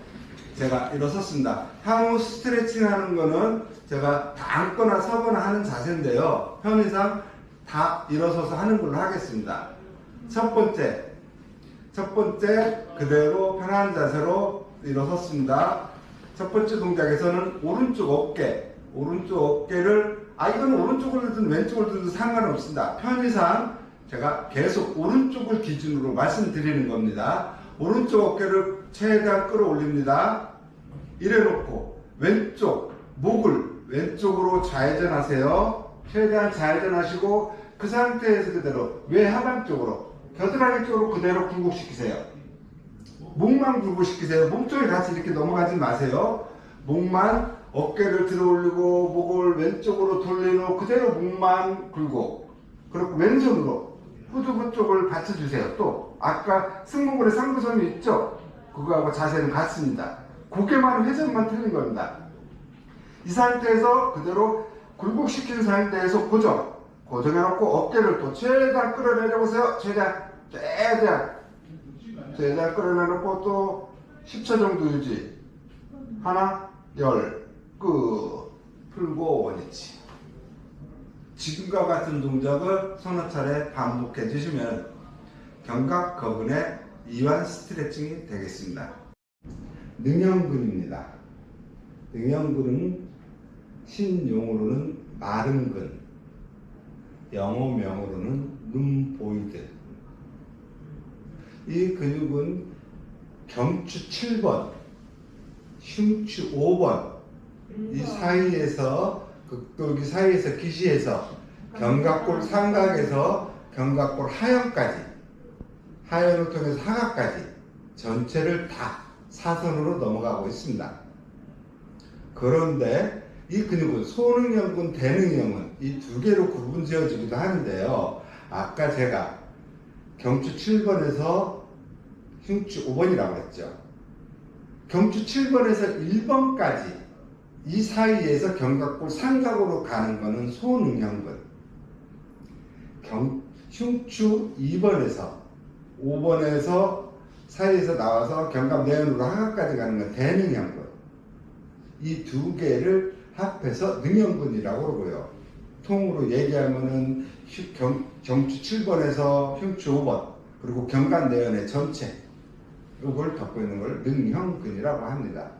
제가 일어섰습니다. 향후 스트레칭 하는 거는 제가 다 앉거나 서거나 하는 자세인데요. 편의상 다 일어서서 하는 걸로 하겠습니다. 첫 번째 그대로 편한 자세로 일어섰습니다. 첫 번째 동작에서는 오른쪽 어깨를 이건 오른쪽을 들든 왼쪽을 들든 상관없습니다. 편의상 제가 계속 오른쪽을 기준으로 말씀드리는 겁니다. 오른쪽 어깨를 최대한 끌어올립니다. 이래놓고 왼쪽 목을 왼쪽으로 좌회전하세요. 최대한 좌회전하시고 그 상태에서 그대로 외하방 쪽으로 겨드랑이 쪽으로 그대로 굴곡시키세요. 목만 굴곡시키세요. 몸쪽에 같이 이렇게 넘어가지 마세요. 목만 어깨를 들어 올리고 목을 왼쪽으로 돌리고 그대로 목만 굴곡. 그리고 왼손으로 후두부 쪽을 받쳐주세요. 또 아까 승모근의 상부선이 있죠? 그거하고 자세는 같습니다. 고개만 회전만 틀린 겁니다. 이 상태에서 그대로 굴곡시킨 상태에서 고정해놓고 어깨를 또 최대한 끌어내려보세요. 최대한 끌어내놓고 또 10초 정도 유지. 하나, 풀고 원위치. 지금과 같은 동작을 서너 차례 반복해 주시면 견갑거근의 이완 스트레칭이 되겠습니다. 능형근입니다. 능형근은 신용어로는 마른근, 영어명으로는 룸보이드. 이 근육은 경추 7번, 흉추 5번 이 사이에서 극돌기 사이에서 기시에서 견갑골 삼각에서 견갑골 하연까지, 하연을 통해서 하각까지 전체를 다 사선으로 넘어가고 있습니다. 그런데 이 근육은 소능형군, 대능형은 이 두 개로 구분 지어지기도 하는데요. 아까 제가 경추 7번에서 흉추 5번이라고 했죠. 경추 7번에서 1번까지 이 사이에서 견갑골 삼각으로 가는 것은 소능형군, 흉추 2번에서 5번에서 사이에서 나와서 견갑 내연으로 하각까지 가는 건 대능형군. 이 두 개를 합해서 능형군이라고 그러고요. 통으로 얘기하면은 경추 7번에서 흉추 5번 그리고 견갑 내연의 전체 이걸 덮고 있는 걸 능형근이라고 합니다.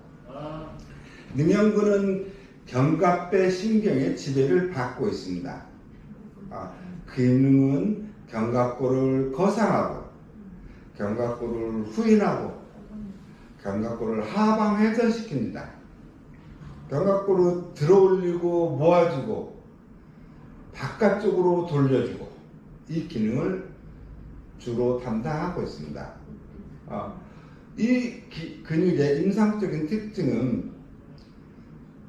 능형근은 견갑배 신경의 지배를 받고 있습니다. 기능은 견갑골을 거상하고 견갑골을 후인하고 견갑골을 하방 회전시킵니다. 견갑골을 들어올리고 모아주고 바깥쪽으로 돌려주고 이 기능을 주로 담당하고 있습니다. 이 근육의 임상적인 특징은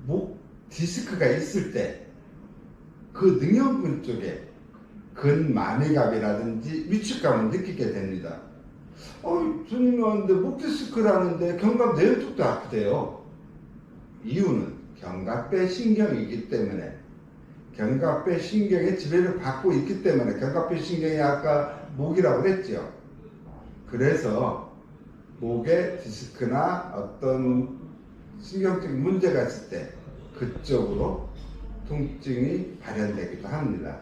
목 디스크가 있을 때 그 능형근 쪽에 근마미갑이라든지 위축감을 느끼게 됩니다. 손님이 왔는데 목 디스크라는데 견갑 내연 쪽도 아프대요. 이유는 견갑배 신경이기 때문에, 견갑배 신경의 지배를 받고 있기 때문에, 견갑배 신경이 아까 목이라고 그랬죠. 그래서 목에 디스크나 어떤 신경적인 문제가 있을 때 그쪽으로 통증이 발현되기도 합니다.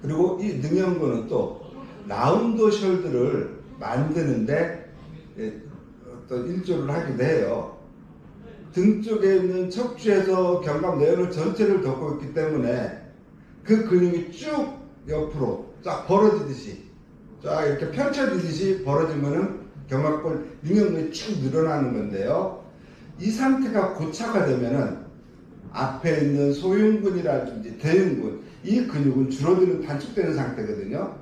그리고 이 능형근은 또 라운드 숄더를 만드는데 어떤 일조를 하기도 해요. 등 쪽에 있는 척추에서 견갑 내연을 전체를 덮고 있기 때문에 그 근육이 쭉 옆으로 쫙 벌어지듯이, 쫙 이렇게 펼쳐지듯이 벌어지면은 견갑골 능형근이 쭉 늘어나는 건데요. 이 상태가 고착화 되면은 앞에 있는 소흉근이라든지 대흉근, 이 근육은 줄어드는, 단축되는 상태거든요.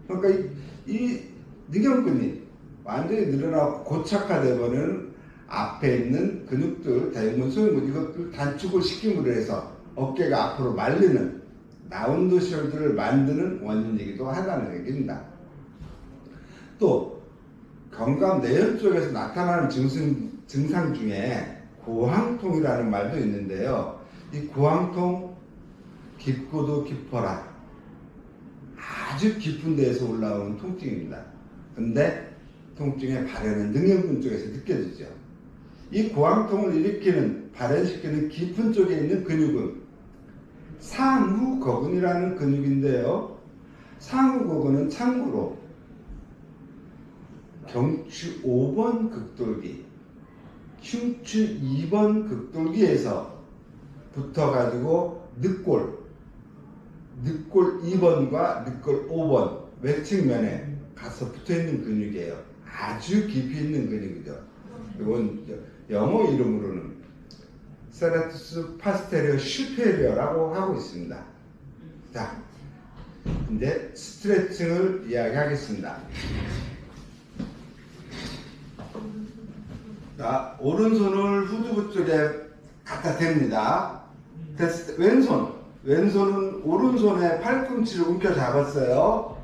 그러니까 이 능형근이 완전히 늘어나고 고착화되면은 앞에 있는 근육들, 대흉근, 소흉근, 이것들 단축을 시킴으로 해서 어깨가 앞으로 말리는 라운드 숄더를 만드는 원인이기도 하다는 얘기입니다. 또 견갑 내연 쪽에서 나타나는 증상 중에 고황통이라는 말도 있는데요. 이 고황통, 깊고도 깊어라, 아주 깊은 데에서 올라오는 통증입니다. 근데 통증의 발현은 능형근 쪽에서 느껴지죠. 이 고황통을 일으키는, 발현시키는 깊은 쪽에 있는 근육은 상후거근이라는 근육인데요. 상후거근은 참고로 경추 5번 극돌기, 흉추 2번 극돌기에서 붙어가지고 늑골 2번과 늑골 5번 외측면에 가서 붙어있는 근육이에요. 아주 깊이 있는 근육이죠. 이건 영어 이름으로는 세라투스 파스테리오 슈페리어라고 하고 있습니다. 자, 이제 스트레칭을 이야기하겠습니다. 자, 오른손을 후두부 쪽에 갖다 댑니다. 됐을 때 왼손은 오른손에 팔꿈치를 움켜 잡았어요.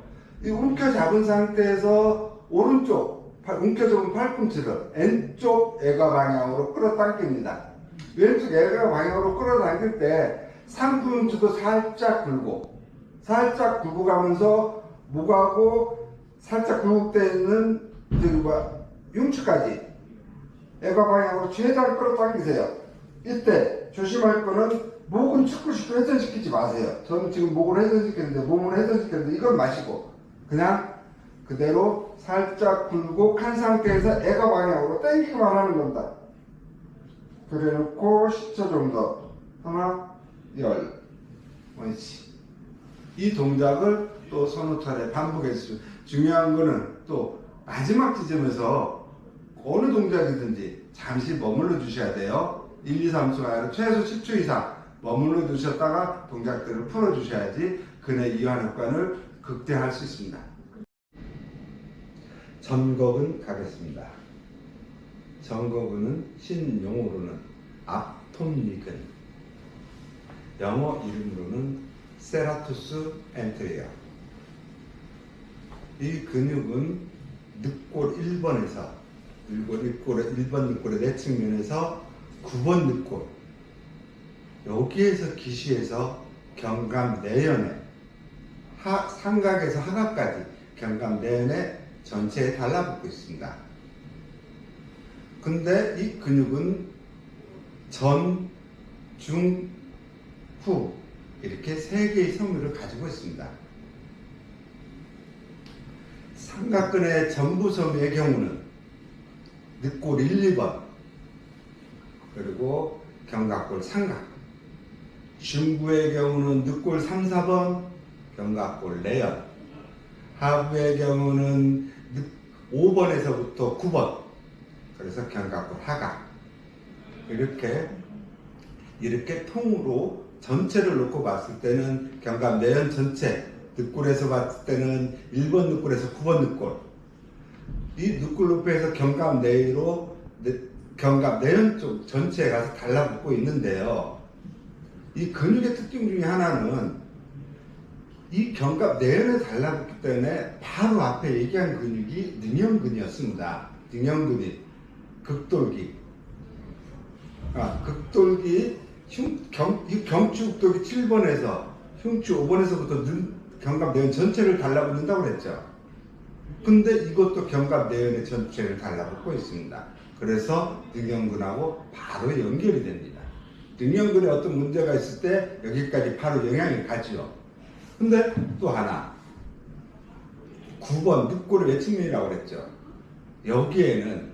이 움켜 잡은 상태에서 오른쪽 움켜잡은 팔꿈치를 왼쪽 애가 방향으로 끌어당깁니다. 왼쪽 애가 방향으로 끌어당길 때 상부흉추도 살짝 굴고 가면서 목하고 살짝 굴곡되어 있는 흉추까지 애가 방향으로 최대한 끌어당기세요. 이때 조심할 거는 목은 축구시켜 회전시키지 마세요. 저는 지금 목을 회전시켰는데, 몸을 회전시켰는데 이건 마시고 그냥 그대로 살짝 굴곡한 상태에서 애가 방향으로 당기기만 하는 겁니다. 그래 놓고 10초 정도, 하나, 열, 원치. 이 동작을 또 서너 차례 반복해 주시죠. 중요한 거는 또 마지막 지점에서 어느 동작이든지 잠시 머물러 주셔야 돼요. 1, 2, 3수가 아니라 최소 10초 이상 머물러 두셨다가 동작들을 풀어주셔야지 근의 이완 효과를 극대화할 수 있습니다. 전거근 가겠습니다. 전거근은 신용어로는 앞톱니근, 영어 이름으로는 세라투스 엔테리어. 이 근육은 늑골 1번에서 1번 늑골의 내측면에서 9번 늑골, 여기에서 기시에서 경감 내연에 삼각에서 하각까지 경감 내연에 전체에 달라붙고 있습니다. 근데 이 근육은 전, 중, 후 이렇게 세 개의 성류를 가지고 있습니다. 삼각근의 전부섬유의 경우는 늑골 1, 2번 그리고 견갑골 삼각, 중부의 경우는 늑골 3, 4번 견갑골 내연, 하부의 경우는 5번에서부터 9번 그래서 견갑골 하각, 이렇게 통으로 전체를 놓고 봤을 때는 견갑 내연 전체, 늑골에서 봤을 때는 1번 늑골에서 9번 늑골, 이 늑골 높이에서 견갑 내로 견갑 내연 쪽 전체에 가서 달라붙고 있는데요. 이 근육의 특징 중에 하나는 이 견갑 내연에 달라붙기 때문에 바로 앞에 얘기한 근육이 능형근이었습니다. 능형근이 극돌기, 극돌기 경추극돌기 7번에서 흉추 5번에서부터 견갑 내연 전체를 달라붙는다고 그랬죠. 근데 이것도 견갑 내연의 전체를 달라붙고 있습니다. 그래서 능형근하고 바로 연결이 됩니다. 능형근에 어떤 문제가 있을 때 여기까지 바로 영향이 가죠. 근데 또 하나 9번 늑골의 외측면이라고 그랬죠. 여기에는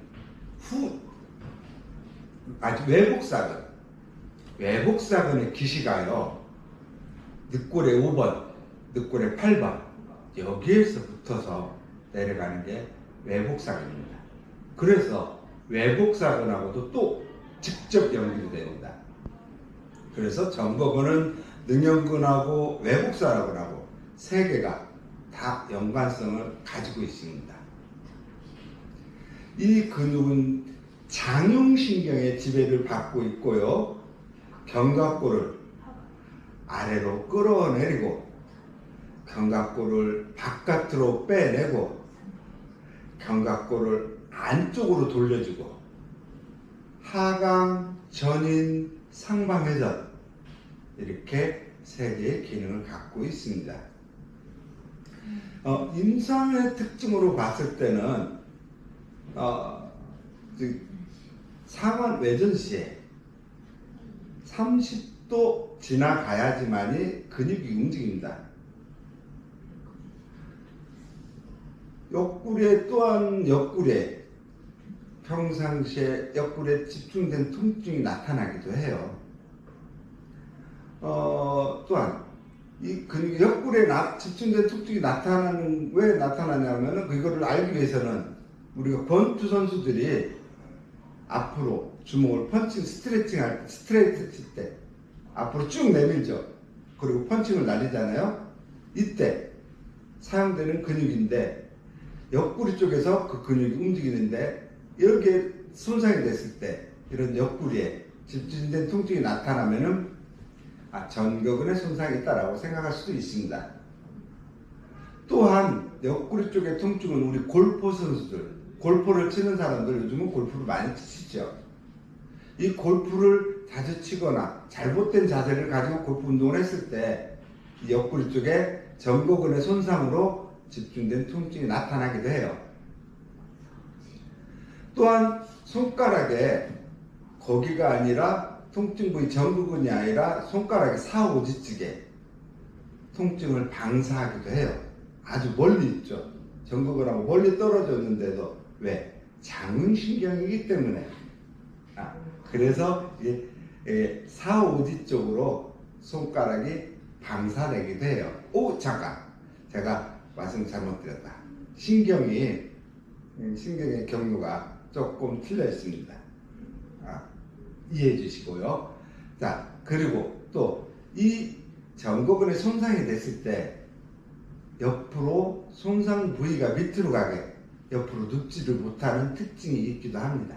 외복사근의 기시가요, 늑골의 5번, 늑골의 8번 여기에서 붙어서 내려가는 게 외복사근입니다. 그래서 외복사근하고도 또 직접 연결이 됩니다. 그래서 전거근은 능형근하고 외복사근하고 세 개가 다 연관성을 가지고 있습니다. 이 근육은 장흉신경의 지배를 받고 있고요. 견갑골을 아래로 끌어내리고 견갑골을 바깥으로 빼내고 견갑골을 안쪽으로 돌려주고 하강, 전인, 상방회전 이렇게 세 개의 기능을 갖고 있습니다. 임상의 특징으로 봤을 때는 상완 외전 시에 30도 지나가야지만이 근육이 움직입니다. 옆구리에 평상시에 옆구리에 집중된 통증이 나타나기도 해요. 또한 이 근육이 옆구리에 집중된 통증이 왜 나타나냐면은 그거를 알기 위해서는 우리가 권투 선수들이 앞으로 주먹을 스트레이트 칠 때 앞으로 쭉 내밀죠. 그리고 펀칭을 날리잖아요. 이때 사용되는 근육인데 옆구리 쪽에서 그 근육이 움직이는데 이렇게 손상이 됐을 때 이런 옆구리에 집중된 통증이 나타나면은 전거근에 손상이 있다라고 생각할 수도 있습니다. 또한 옆구리 쪽의 통증은 우리 골프 선수들, 골프를 치는 사람들 요즘은 골프를 많이 치시죠. 이 골프를 자주 치거나 잘못된 자세를 가지고 골프 운동을 했을 때 이 옆구리 쪽에 전거근의 손상으로 집중된 통증이 나타나기도 해요. 또한 손가락에 거기가 아니라 통증 부위 전거근이 아니라 손가락의 4, 5지 쪽에 통증을 방사하기도 해요. 아주 멀리 있죠. 전거근하고 멀리 떨어져 있는데도 왜? 장운신경이기 때문에. 그래서 이게 4, 5지 쪽으로 손가락이 방사되기도 해요. 잠깐 제가 말씀 잘못드렸다. 신경의 경로가 조금 틀려 있습니다. 이해해 주시고요. 자, 그리고 또 이 정거근에 손상이 됐을 때 옆으로 손상 부위가 밑으로 가게 옆으로 눕지를 못하는 특징이 있기도 합니다.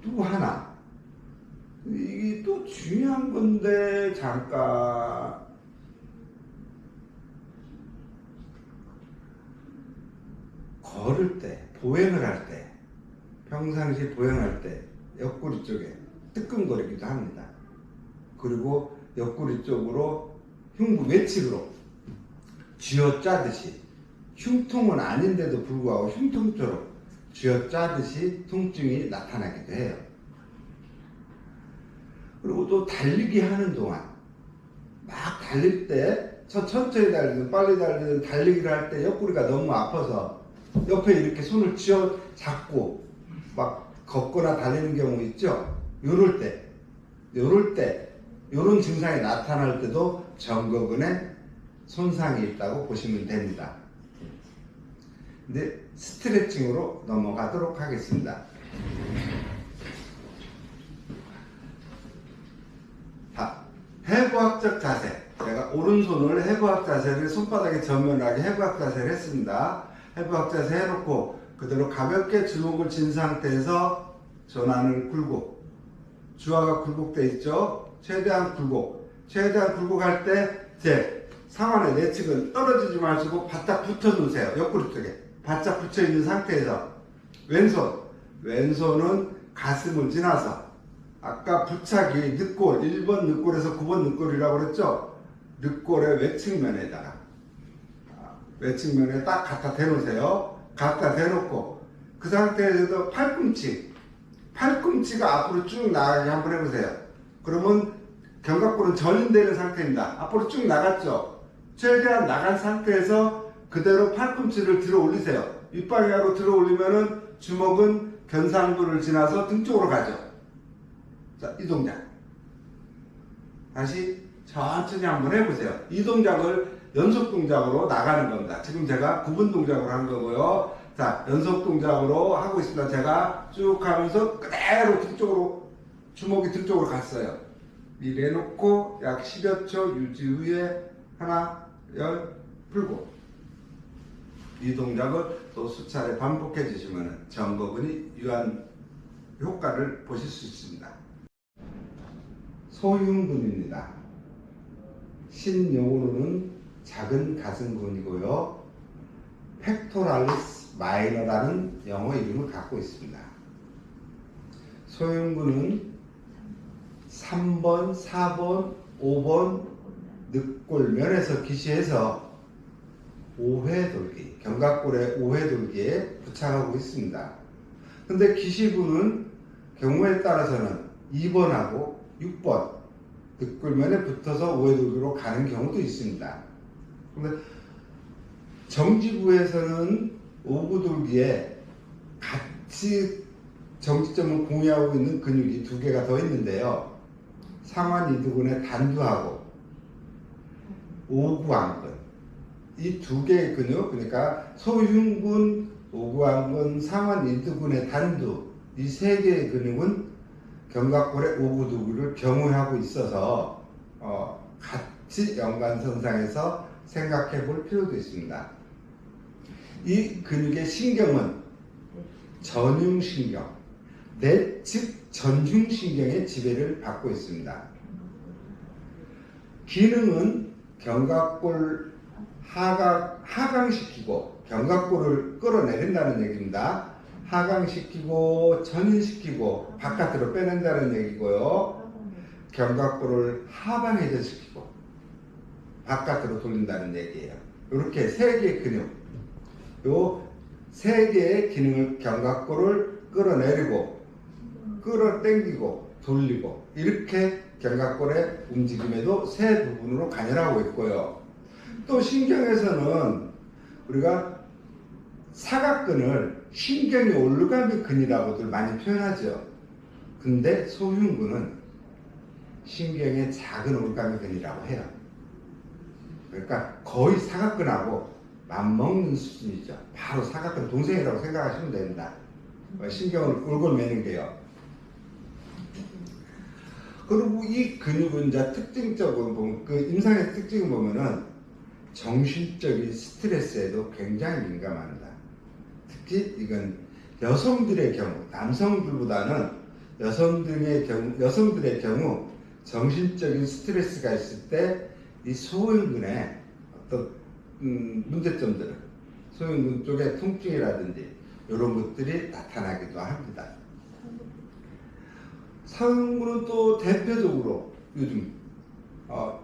또 하나, 이게 또 중요한 건데 잠깐 걸을 때, 보행을 할 때, 평상시 보행할 때 옆구리 쪽에 뜨끔거리기도 합니다. 그리고 옆구리 쪽으로 흉부 외측으로 쥐어짜듯이, 흉통은 아닌데도 불구하고 흉통처럼 쥐어짜듯이 통증이 나타나기도 해요. 그리고 또 달리기 하는 동안 막 달릴 때 천천히 달리든 빨리 달리든 달리기를 할 때 옆구리가 너무 아파서 옆에 이렇게 손을 쥐어 잡고 막 걷거나 달리는 경우 있죠. 요럴 때 요런 증상이 나타날 때도 정거근에 손상이 있다고 보시면 됩니다. 근데 스트레칭으로 넘어가도록 하겠습니다. 자, 해부학적 자세. 제가 오른손을 해부학 자세를 손바닥에 전면하게 해부학 자세를 했습니다. 해부학 자세 해놓고 그대로 가볍게 주먹을 쥔 상태에서 전환을 굴곡. 주화가 굴곡돼 있죠. 최대한 굴곡 할 때 제 상완의 내측은 떨어지지 마시고 바짝 붙여 놓으세요. 옆구리 쪽에 바짝 붙여 있는 상태에서 왼손은 가슴을 지나서 아까 부착이 늑골 1번 늑골에서 9번 늑골이라고 그랬죠. 늑골의 외측면에 딱 갖다 대놓으세요. 갖다 대놓고 그 상태에서 팔꿈치가 앞으로 쭉 나가게 한번 해보세요. 그러면 견갑골은 전인되는 상태입니다. 앞으로 쭉 나갔죠. 최대한 나간 상태에서 그대로 팔꿈치를 들어 올리세요. 윗방향으로 들어 올리면은 주먹은 견상부를 지나서 등 쪽으로 가죠. 자, 이 동작. 다시 천천히 한번 해보세요. 이 동작을 연속 동작으로 나가는 겁니다. 지금 제가 구분 동작으로 한 거고요. 자, 연속 동작으로 하고 있습니다. 제가 쭉 하면서 그대로 등 쪽으로, 주먹이 등 쪽으로 갔어요. 이래 놓고 약 10여 초 유지 후에 하나, 풀고. 이 동작을 또 수차례 반복해 주시면 정거근이 유한 효과를 보실 수 있습니다. 소흉근입니다. 신용어로는 작은 가슴근이고요. 팩토랄리스 마이너라는 영어 이름을 갖고 있습니다. 소흉근은 3번, 4번, 5번 늑골면에서 기시해서 5회 돌기, 견갑골의 5회 돌기에 부착하고 있습니다. 근데 기시부는 경우에 따라서는 2번하고 6번 늑골면에 붙어서 5회 돌기로 가는 경우도 있습니다. 근데 정지부에서는 5구 돌기에 같이 정지점을 공유하고 있는 근육이 두 개가 더 있는데요. 상완 이두근의 단두하고 5구안근, 이 두 개의 근육, 그러니까 소흉근, 5구안근, 상완 이두근의 단두, 이 세 개의 근육은 견갑골의 5구 돌기를 경유하고 있어서 같이 연관선상에서 생각해 볼 필요도 있습니다. 이 근육의 신경은 전흉신경, 내측 전흉신경의 지배를 받고 있습니다. 기능은 견갑골 하강시키고 견갑골을 끌어내린다는 얘기입니다. 하강시키고 전인시키고 바깥으로 빼낸다는 얘기고요. 견갑골을 하방회전시키고 바깥으로 돌린다는 얘기예요. 이렇게 세 개의 근육, 요 세 개의 기능을 견갑골을 끌어내리고 끌어당기고 돌리고 이렇게 견갑골의 움직임에도 세 부분으로 관여하고 있고요. 또 신경에서는 우리가 사각근을 신경이 올가미 근이라고들 많이 표현하죠. 근데 소흉근은 신경의 작은 올가미 근이라고 해요. 그러니까 거의 사각근하고 맞먹는 수준이죠. 바로 사각근 동생이라고 생각하시면 됩니다. 신경을 꿀꿀 매는 게요. 그리고 이 근육은 이제 특징적으로 보면, 그 임상의 특징을 보면은 정신적인 스트레스에도 굉장히 민감합니다. 특히 이건 여성들의 경우, 남성들보다는 여성들의 경우 정신적인 스트레스가 있을 때 이 소흉근의 어떤 문제점들은, 소흉근 쪽의 통증이라든지 이런 것들이 나타나기도 합니다. 소흉근은 또 대표적으로 요즘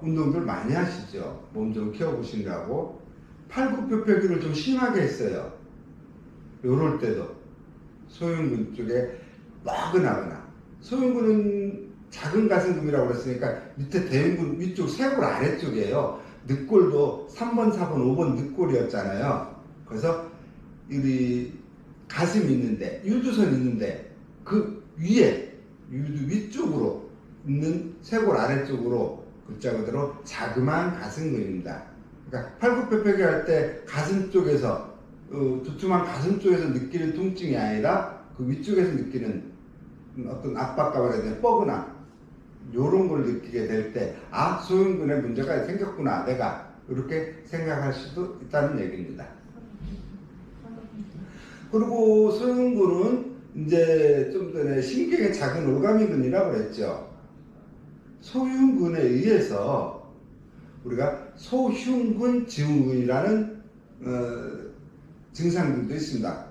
운동들 많이 하시죠. 몸 좀 키워보신다고 팔굽혀펴기를 좀 심하게 했어요. 요럴 때도 소흉근 쪽에 뻐근하거나, 소흉근은 작은 가슴근이라고 그랬으니까 밑에 대흉근 위쪽 쇄골 아래쪽이에요. 늑골도 3번, 4번, 5번 늑골이었잖아요. 그래서 이 가슴이 있는데, 유두선 있는데 그 위에 유두 위쪽으로 있는 쇄골 아래쪽으로 글자 그대로 자그마한 가슴근입니다. 그러니까 팔굽혀펴기 할 때 가슴 쪽에서 두툼한 가슴 쪽에서 느끼는 통증이 아니라 그 위쪽에서 느끼는 어떤 압박감을 해야 되나, 뻐근함, 요런 걸 느끼게 될 때, 소흉근에 문제가 생겼구나, 내가 이렇게 생각할 수도 있다는 얘기입니다. 그리고 소흉근은 이제 좀 전에 신경의 작은 올가미근이라고 그랬죠. 소흉근에 의해서 우리가 소흉근 증후군이라는 증상들도 있습니다.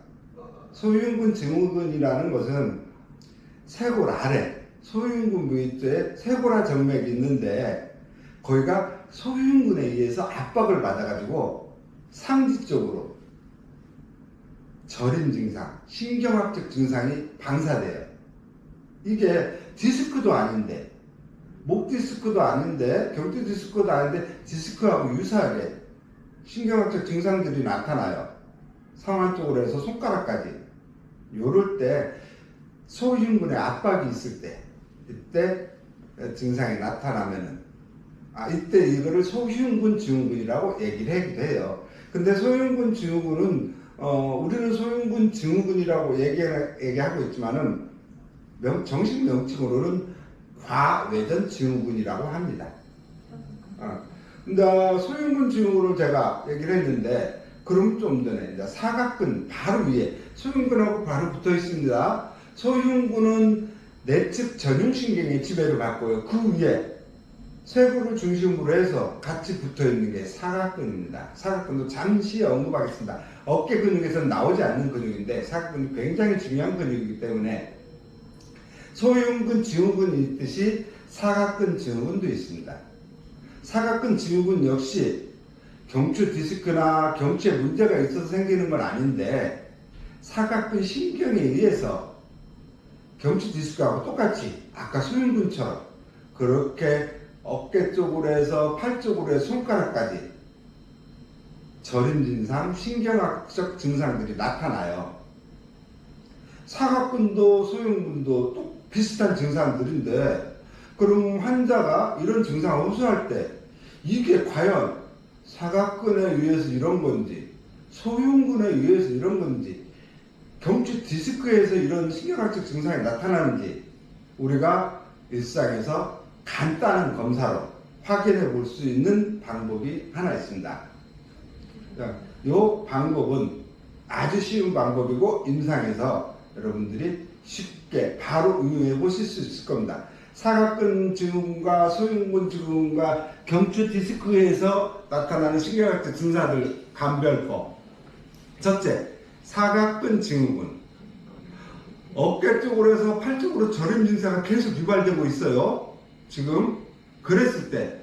소흉근 증후군이라는 것은 쇄골 아래, 소흉근 부위에 쇄골화 정맥이 있는데 거기가 소흉근에 의해서 압박을 받아가지고 상지 쪽으로 저림 증상, 신경학적 증상이 방사돼요. 이게 디스크도 아닌데, 목 디스크도 아닌데, 경추 디스크도 아닌데 디스크하고 유사하게 신경학적 증상들이 나타나요. 상완 쪽으로 해서 손가락까지. 요럴 때 소흉근에 압박이 있을 때, 이때 증상이 나타나면은 이때 이거를 소흉근 증후군이라고 얘기를 하기도 해요. 근데 소흉근 증후군은 우리는 소흉근 증후군이라고 얘기하고 있지만은 정식 명칭으로는 과외전 증후군이라고 합니다. 근데 소흉근 증후군을 제가 얘기를 했는데, 그럼 좀 전에 이제 사각근 바로 위에 소흉근하고 바로 붙어 있습니다. 소흉근은 내측 전율신경의 지배를 받고요. 그 위에 쇄골을 중심으로 해서 같이 붙어 있는 게 사각근입니다. 사각근도 잠시 언급하겠습니다. 어깨 근육에서는 나오지 않는 근육인데 사각근이 굉장히 중요한 근육이기 때문에 소흉근 증후군이 있듯이 사각근 증후군도 있습니다. 사각근 증후군 역시 경추 디스크나 경추에 문제가 있어서 생기는 건 아닌데, 사각근 신경에 의해서 경추 디스크하고 똑같이 아까 소흉근처럼 그렇게 어깨 쪽으로 해서 팔 쪽으로 해서 손가락까지 저림 증상, 신경학적 증상들이 나타나요. 사각근도 소흉근도 또 비슷한 증상들인데, 그럼 환자가 이런 증상을 호소할 때 이게 과연 사각근에 의해서 이런 건지, 소흉근에 의해서 이런 건지, 경추 디스크에서 이런 신경학적 증상이 나타나는지 우리가 일상에서 간단한 검사로 확인해 볼 수 있는 방법이 하나 있습니다. 이 방법은 아주 쉬운 방법이고 임상에서 여러분들이 쉽게 바로 응용해 보실 수 있을 겁니다. 사각근 증후군과 소흉근 증후군과 경추 디스크에서 나타나는 신경학적 증상들 감별법. 첫째, 사각근 증후군. 어깨 쪽으로 해서 팔 쪽으로 저림 증상이 계속 유발되고 있어요. 지금 그랬을 때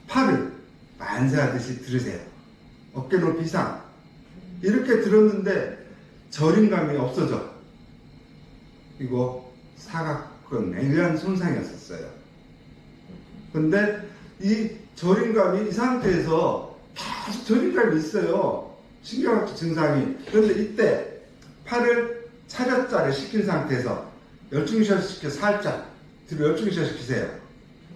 팔을 만세하듯이 들으세요. 어깨 높이 이상. 이렇게 들었는데 저림감이 없어져. 이거 사각근 애매한 손상이었어요. 근데 이 저림감이 이 상태에서 계속 저림감이 있어요. 신경학적 증상이. 그런데 이때 팔을 차렷자를 시킨 상태에서 열중시켜 시켜 살짝 뒤로 열중시켜 시키세요.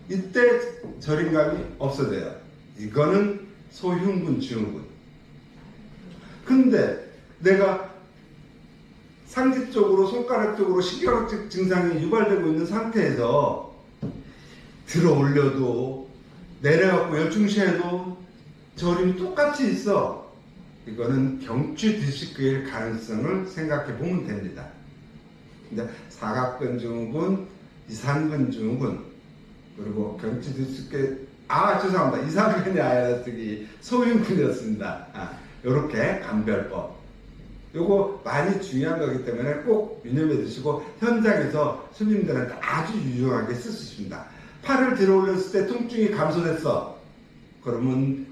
이때 저림감이 없어져요. 이거는 소흉근 증후군. 근데 내가 상지 쪽으로 손가락 쪽으로 신경학적 증상이 유발되고 있는 상태에서 들어 올려도 내려갖고 열중시해도 저림이 똑같이 있어. 이거는 경추 디스크일 가능성을 생각해 보면 됩니다. 이제 사각근 증후군, 이상근 증후군, 그리고 경추 디스크, 죄송합니다. 이상근이 아니라 저기 소흉근이었습니다. 요렇게 감별법. 요거 많이 중요한 거기 때문에 꼭 유념해 두시고 현장에서 손님들한테 아주 유용하게 쓰십니다. 팔을 들어 올렸을 때 통증이 감소됐어. 그러면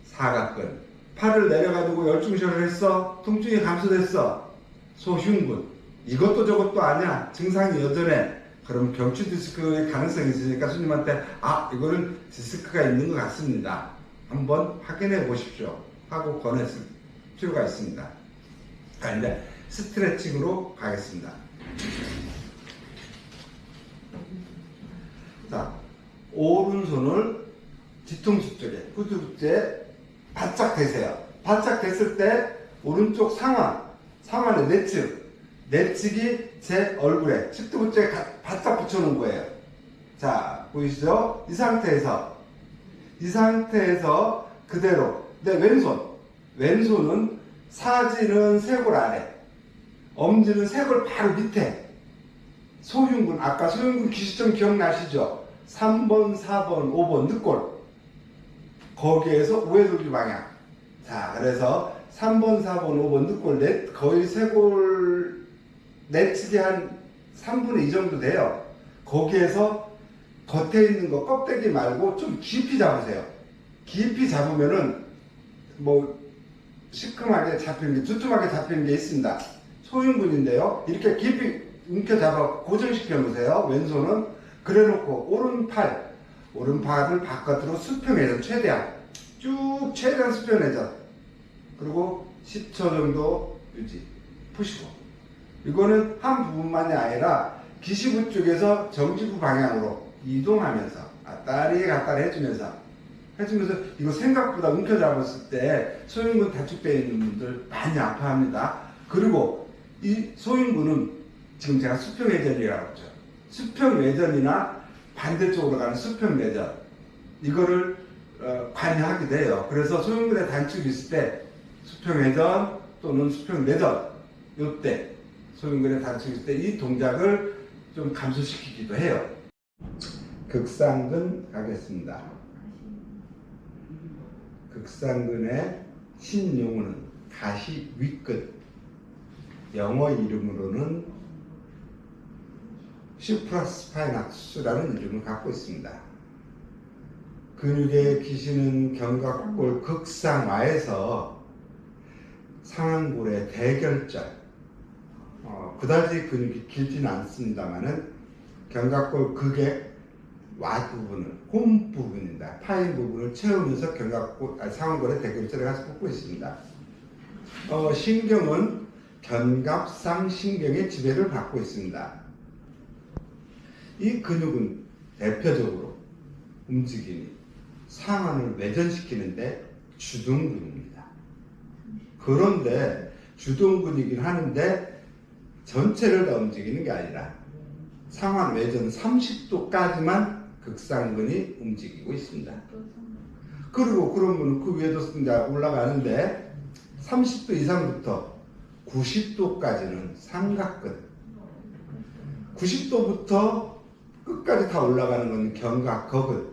사각근. 팔을 내려가지고 열중시를 했어. 통증이 감소됐어. 소흉근. 이것도 저것도 아니야. 증상이 여전해. 그럼 경추 디스크의 가능성이 있으니까 손님한테 이거는 디스크가 있는 것 같습니다. 한번 확인해 보십시오. 하고 권했을 필요가 있습니다. 이제 스트레칭으로 가겠습니다. 자, 오른손을 뒤통수 쪽에, 후두부에 바짝 대세요. 바짝 됐을 때 오른쪽 상완의 내측이 제 얼굴에 측두부째 바짝 붙여놓은 거예요. 자, 보이시죠? 이 상태에서 그대로 내 왼손은 사지는 쇄골 아래, 엄지는 쇄골 바로 밑에. 소흉근, 아까 소흉근 기시점 기억나시죠? 3번, 4번, 5번 늑골. 거기에서 우회돌기 방향. 자, 그래서 3번, 4번, 5번 늑골 거의 쇄골 내측이 한 3분의 2 정도 돼요. 거기에서 겉에 있는 거 껍데기 말고 좀 깊이 잡으세요. 깊이 잡으면은 시큼하게 잡히는 게, 두툼하게 잡히는 게 있습니다. 소흉근인데요. 이렇게 깊이 움켜잡아 고정시켜 놓으세요. 왼손은. 그래 놓고 오른팔을 바깥으로 수평회전 최대한 수평회전. 그리고 10초 정도 유지. 푸시고. 이거는 한 부분만이 아니라 기시부 쪽에서 정지부 방향으로 이동하면서 왔다리 갔다리 해주면서 이거 생각보다 움켜잡았을 때 소흉근 단축되어 있는 분들 많이 아파합니다. 그리고 이 소흉근은 지금 제가 수평회전이라고 했죠. 수평회전이나 반대쪽으로 가는 수평내전, 이거를 관여하게 돼요. 그래서 소흉근의 단축이 있을 때 수평회전 또는 수평내전, 요때 소흉근의 단축이 있을 때 이 동작을 좀 감소시키기도 해요. 극상근 가겠습니다. 극상근의 신용어는 가시 윗근, 영어 이름으로는 슈프라스파이낙스라는 이름을 갖고 있습니다. 근육의 기시는 견갑골 극상와에서 상완골의 대결절, 그다지 근육이 길지는 않습니다만은 견갑골 극의 윗부분을, 홈 부분입니다. 파인 부분을 채우면서 상완골의 대결절에 가서 꽂고 있습니다. 신경은 견갑상 신경의 지배를 받고 있습니다. 이 근육은 대표적으로 움직임이 상완을 외전시키는데 주동근입니다. 그런데 주동근이긴 하는데 전체를 다 움직이는 게 아니라 상완 외전 30도까지만 극상근이 움직이고 있습니다. 그리고 그러면 그 위에도 올라가는데 30도 이상부터 90도까지는 삼각근, 90도부터 끝까지 다 올라가는 건 견갑거근.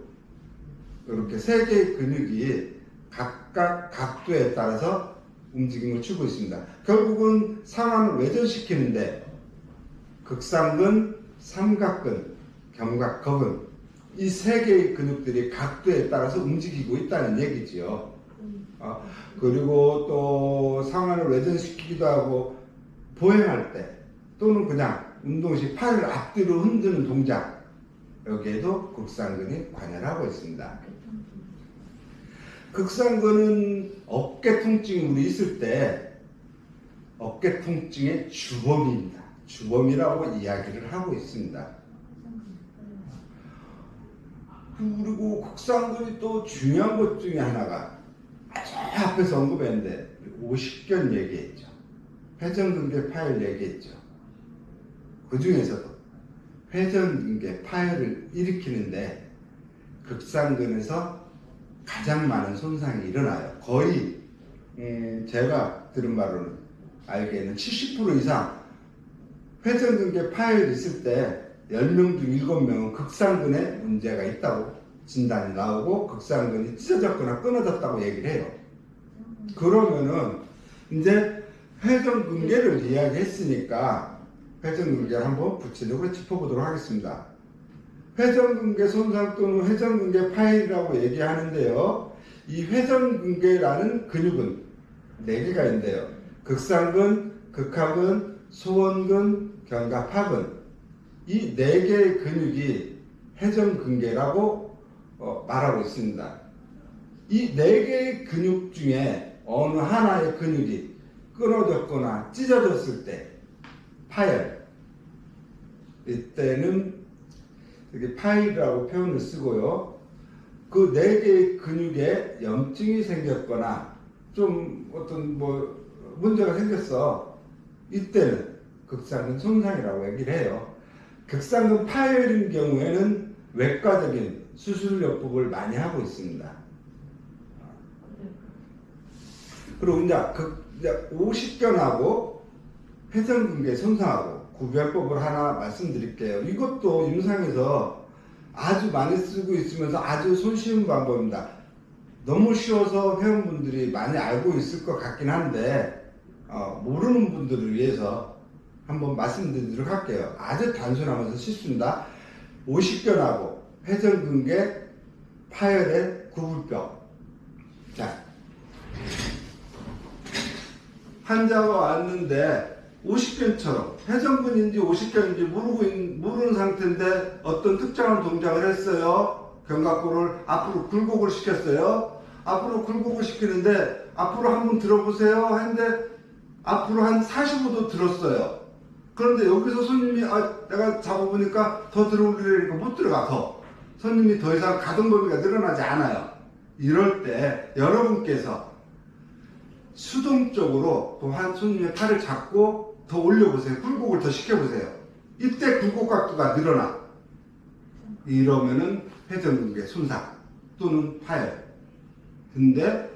이렇게 세 개의 근육이 각각 각도에 따라서 움직임을 주고 있습니다. 결국은 상완을 외전시키는데 극상근, 삼각근, 견갑거근, 이 세 개의 근육들이 각도에 따라서 움직이고 있다는 얘기지요. 그리고 또 상완을 외전시키기도 하고 보행할 때 또는 그냥 운동 시 팔을 앞뒤로 흔드는 동작, 여기에도 극상근이 관여를 하고 있습니다. 극상근은 어깨 통증이 있을 때 어깨 통증의 주범입니다. 주범이라고 이야기를 하고 있습니다. 그리고 극상근이 또 중요한 것 중에 하나가 저 앞에서 언급했는데 오십견 얘기했죠. 회전근개 파열 얘기했죠. 그 중에서도 회전근개 파열을 일으키는데 극상근에서 가장 많은 손상이 일어나요. 거의 제가 들은 바로는 알기에는 70% 이상 회전근개 파열이 있을 때 10명 중 7명은 극상근에 문제가 있다고 진단이 나오고 극상근이 찢어졌거나 끊어졌다고 얘기를 해요. 그러면은 이제 회전근개를 이야기했으니까 회전근개를 한번 구체적으로 짚어보도록 하겠습니다. 회전근개 손상 또는 회전근개 파열이라고 얘기하는데요. 이 회전근개라는 근육은 4개가 있는데요. 극상근, 극하근, 소원근, 견갑하근, 이 4개의 근육이 회전근개라고 말하고 있습니다. 이 4개의 근육 중에 어느 하나의 근육이 끊어졌거나 찢어졌을 때 파열, 이때는 이렇게 파열이라고 표현을 쓰고요. 그 4개의 근육에 염증이 생겼거나 좀 어떤 문제가 생겼어. 이때는 극상근 손상이라고 얘기를 해요. 극상근 파열인 경우에는 외과적인 수술요법을 많이 하고 있습니다. 그리고 이제 오십견하고 회전근개 손상하고 구별법을 하나 말씀드릴게요. 이것도 임상에서 아주 많이 쓰고 있으면서 아주 손쉬운 방법입니다. 너무 쉬워서 회원분들이 많이 알고 있을 것 같긴 한데 모르는 분들을 위해서 한번 말씀드리도록 할게요. 아주 단순하면서 쉽습니다. 오십견하고 회전근개 파열의 구분법. 자, 환자가 왔는데 오십견처럼 회전근인지 오십견인지 모르는 상태인데 어떤 특정한 동작을 했어요. 견갑골을 앞으로 굴곡을 시켰어요. 앞으로 굴곡을 시키는데 앞으로 한번 들어보세요 했는데 앞으로 한 45도 들었어요. 그런데 여기서 손님이 내가 잡아보니까 더 들어오려니까 못 들어가. 더 손님이 더 이상 가동 범위가 늘어나지 않아요. 이럴 때 여러분께서 수동적으로 또 한 손님의 팔을 잡고 더 올려보세요. 굴곡을 더 시켜보세요. 이때 굴곡 각도가 늘어나. 이러면은 회전근개 손상 또는 파열. 근데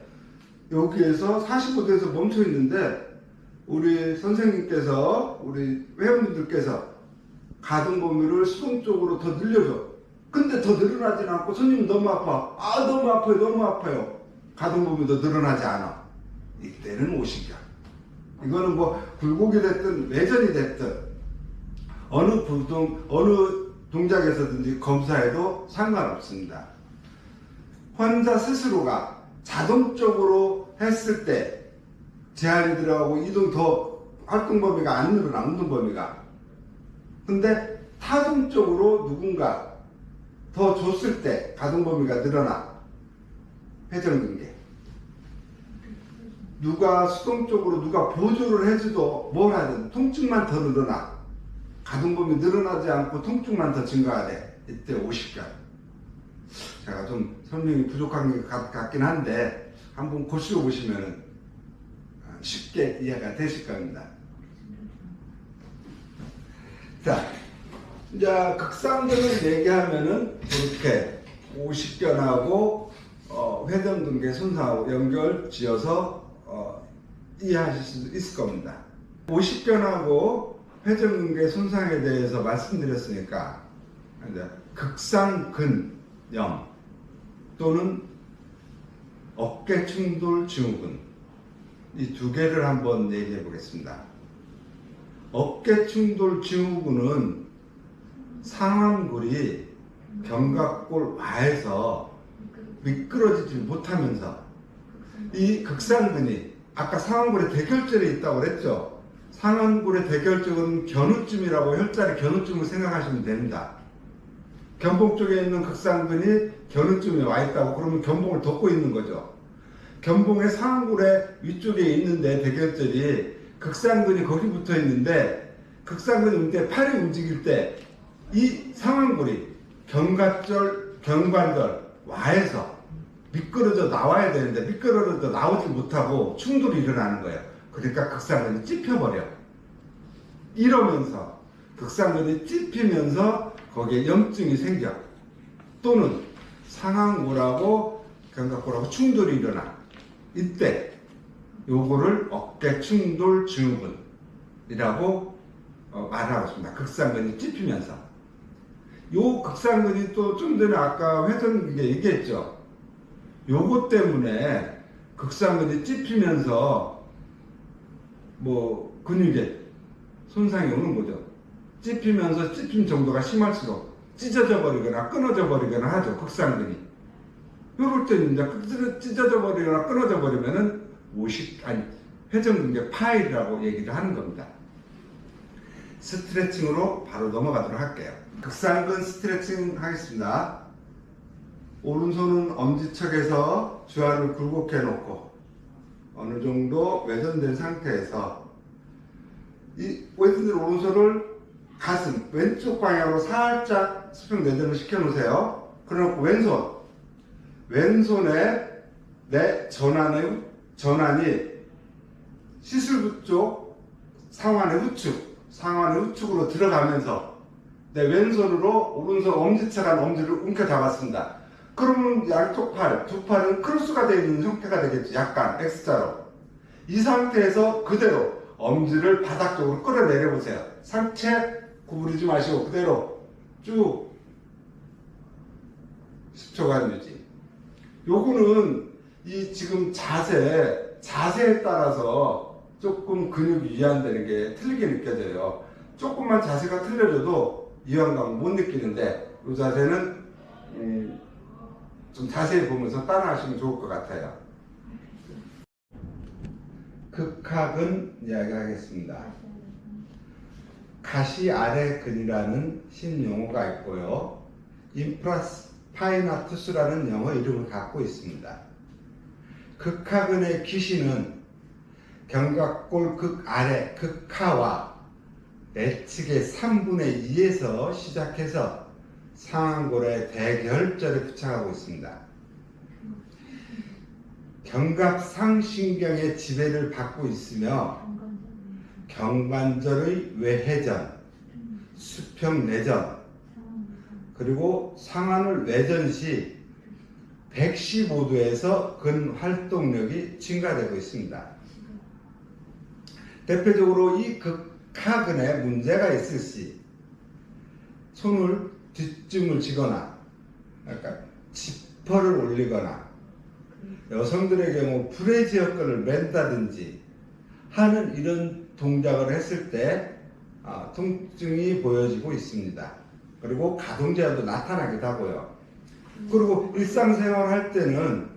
여기에서 45도에서 멈춰 있는데 우리 선생님께서 우리 회원분들께서 가동 범위를 수동적으로 더 늘려줘. 근데 더 늘어나진 않고 손님은 너무 아파. 너무 아파요. 너무 아파요. 가동 범위도 늘어나지 않아. 이때는 오십견. 이거는 굴곡이 됐든 외전이 됐든 어느 동작에서든지 검사해도 상관없습니다. 환자 스스로가 자동적으로 했을 때 제한이 들어가고 이동 더 활동 범위가 안 늘어나, 운동 범위가. 근데 타동적으로 누군가 더 줬을 때 가동 범위가 늘어나. 회전근개. 누가 수동적으로 누가 보조를 해줘도 뭘 하든 통증만 더 늘어나. 가동 범위 늘어나지 않고 통증만 더 증가하대. 이때 오십견. 제가 좀 설명이 부족한 것 같긴 한데 한번 고시고 보시면은 쉽게 이해가 되실 겁니다. 자, 이제 극상근을 얘기하면은 이렇게 오십견하고 회전근개 손상하고 연결 지어서 이해하실 수 있을 겁니다. 오십견하고 회전근개 손상에 대해서 말씀드렸으니까 이제 극상근염 또는 어깨충돌 증후군 이 2개를 한번 얘기해 보겠습니다. 어깨충돌 증후군은 상완골이 견갑골 와에서 미끄러지지 못하면서 이 극상근이 아까 상완골에 대결절이 있다고 그랬죠. 상완골의 대결절은 견우쯤이라고 혈자리 견우쯤을 생각하시면 됩니다. 견봉 쪽에 있는 극상근이 견우쯤에 와 있다고 그러면 견봉을 덮고 있는 거죠. 견봉의 상완골의 위쪽에 있는데 대결절이 극상근이 거기 붙어 있는데 극상근이 움직일 때 팔이 움직일 때 이 상완골이 견관절 와에서 미끄러져 나와야 되는데 미끄러져 나오지 못하고 충돌이 일어나는 거예요. 그러니까 극상근이 찝혀버려. 이러면서 극상근이 찝히면서 거기에 염증이 생겨. 또는 상하골하고 견갑골하고 충돌이 일어나. 이때 요거를 어깨 충돌 증후군이라고 말하고 있습니다. 극상근이 찝히면서. 요 극상근이 또 좀 전에 아까 회전 얘기했죠. 요거 때문에 극상근이 찝히면서 뭐 근육에 손상이 오는 거죠. 찝히면서 찝힘 정도가 심할수록 찢어져 버리거나 끊어져 버리거나 하죠. 극상근이. 요럴 때는 이제 찢어져 버리거나 끊어져 버리면은 회전근개 파열이라고 얘기를 하는 겁니다. 스트레칭으로 바로 넘어가도록 할게요. 극상근 스트레칭 하겠습니다. 오른손은 엄지척에서 주아를 굴곡해 놓고 어느 정도 외전된 상태에서 이 외전된 오른손을 가슴 왼쪽 방향으로 살짝 수평 내전을 시켜 놓으세요. 그래놓고 왼손에 내 전환이 시술부 쪽 상완의 후축으로 들어가면서 내 왼손으로 오른손 엄지척한 엄지를 움켜 잡았습니다. 그러면 양쪽 두 팔은 크로스가 되어 있는 형태가 되겠죠. 약간 X자로. 이 상태에서 그대로 엄지를 바닥 쪽으로 끌어내려 보세요. 상체 구부리지 마시고 그대로 쭉 10초간 유지. 요거는 이 지금 자세에 따라서 조금 근육이 이완되는 게 틀리게 느껴져요. 조금만 자세가 틀려져도 이완감을 못 느끼는데 이 자세는 좀 자세히 보면서 따라하시면 좋을 것 같아요. 극하근 이야기하겠습니다. 가시 아래 근이라는 신용어가 있고요. 인프라스파이나투스라는 영어 이름을 갖고 있습니다. 극하근의 기시는 견갑골 극아래 극하와 내측의 3분의 2에서 시작해서 상완골의 대결절에 부착하고 있습니다. 견갑상신경의 지배를 받고 있으며 경관절의 외회전, 수평내전, 그리고 상완을 외전 시 115도에서 근활동력이 증가되고 있습니다. 대표적으로 이 극하근에 문제가 있을 시 손을 뒷짐을 지거나 약간 지퍼를 올리거나 여성들의 경우 브래지어끈을 맨다든지 하는 이런 동작을 했을 때 통증이 보여지고 있습니다. 그리고 가동제한도 나타나기도 하고요. 그리고 일상생활 할 때는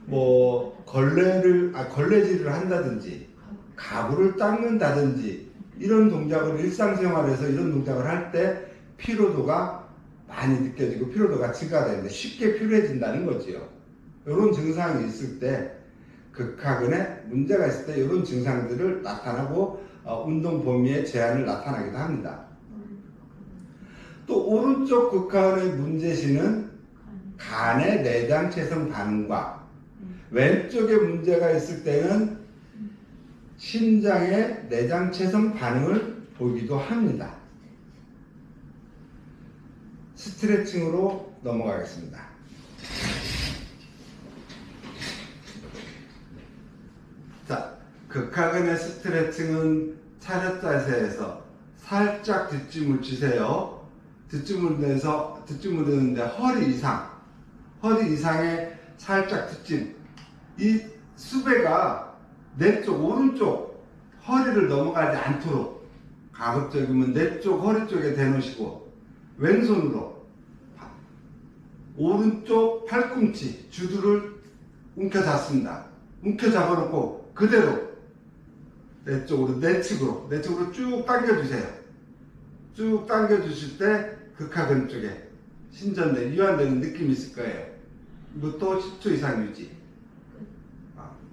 뭐 걸레질을 한다든지 가구를 닦는다든지 이런 동작을 일상생활에서 이런 동작을 할 때 피로도가 많이 느껴지고 피로도가 증가되는데 쉽게 피로해진다는 거지요. 이런 증상이 있을 때 극하근에 문제가 있을 때 이런 증상들을 나타나고 운동 범위의 제한을 나타나기도 합니다. 또 오른쪽 극하근의 문제시는 간의 내장체성 반응과 왼쪽에 문제가 있을 때는 심장의 내장체성 반응을 보이기도 합니다. 스트레칭으로 넘어가겠습니다. 자, 극하근의 스트레칭은 차렷 자세에서 살짝 뒷짐을 지세요. 뒷짐을 내는데 허리 이상의 살짝 뒷짐. 이 수배가 내 쪽 오른쪽 허리를 넘어가지 않도록 가급적이면 내 쪽 허리 쪽에 대놓으시고 왼손으로 오른쪽 팔꿈치 주두를 움켜 잡습니다. 움켜 잡아놓고 그대로 내측으로 쭉 당겨주세요. 쭉 당겨주실 때 극하근 쪽에 신전된 이완되는 느낌이 있을 거예요. 이것도 10초 이상 유지.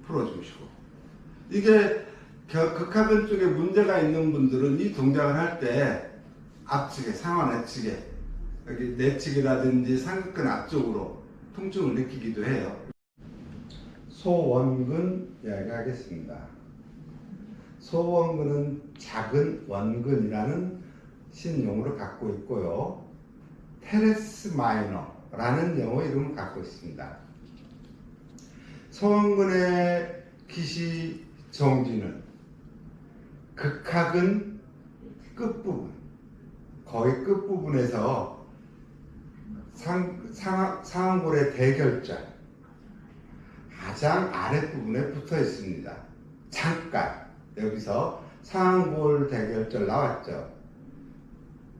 풀어주시고. 이게 극하근 쪽에 문제가 있는 분들은 이 동작을 할 때 앞측에, 상완 내측에, 여기 내측이라든지 상극근 앞쪽으로 통증을 느끼기도 해요. 소원근 이야기하겠습니다. 소원근은 작은 원근이라는 신용어를 갖고 있고요. 테레스 마이너라는 영어 이름을 갖고 있습니다. 소원근의 기시 정지는 극학은 끝부분, 거의 끝부분에서 상완골의 대결절 가장 아랫부분에 붙어 있습니다. 잠깐 여기서 상완골 대결절 나왔죠.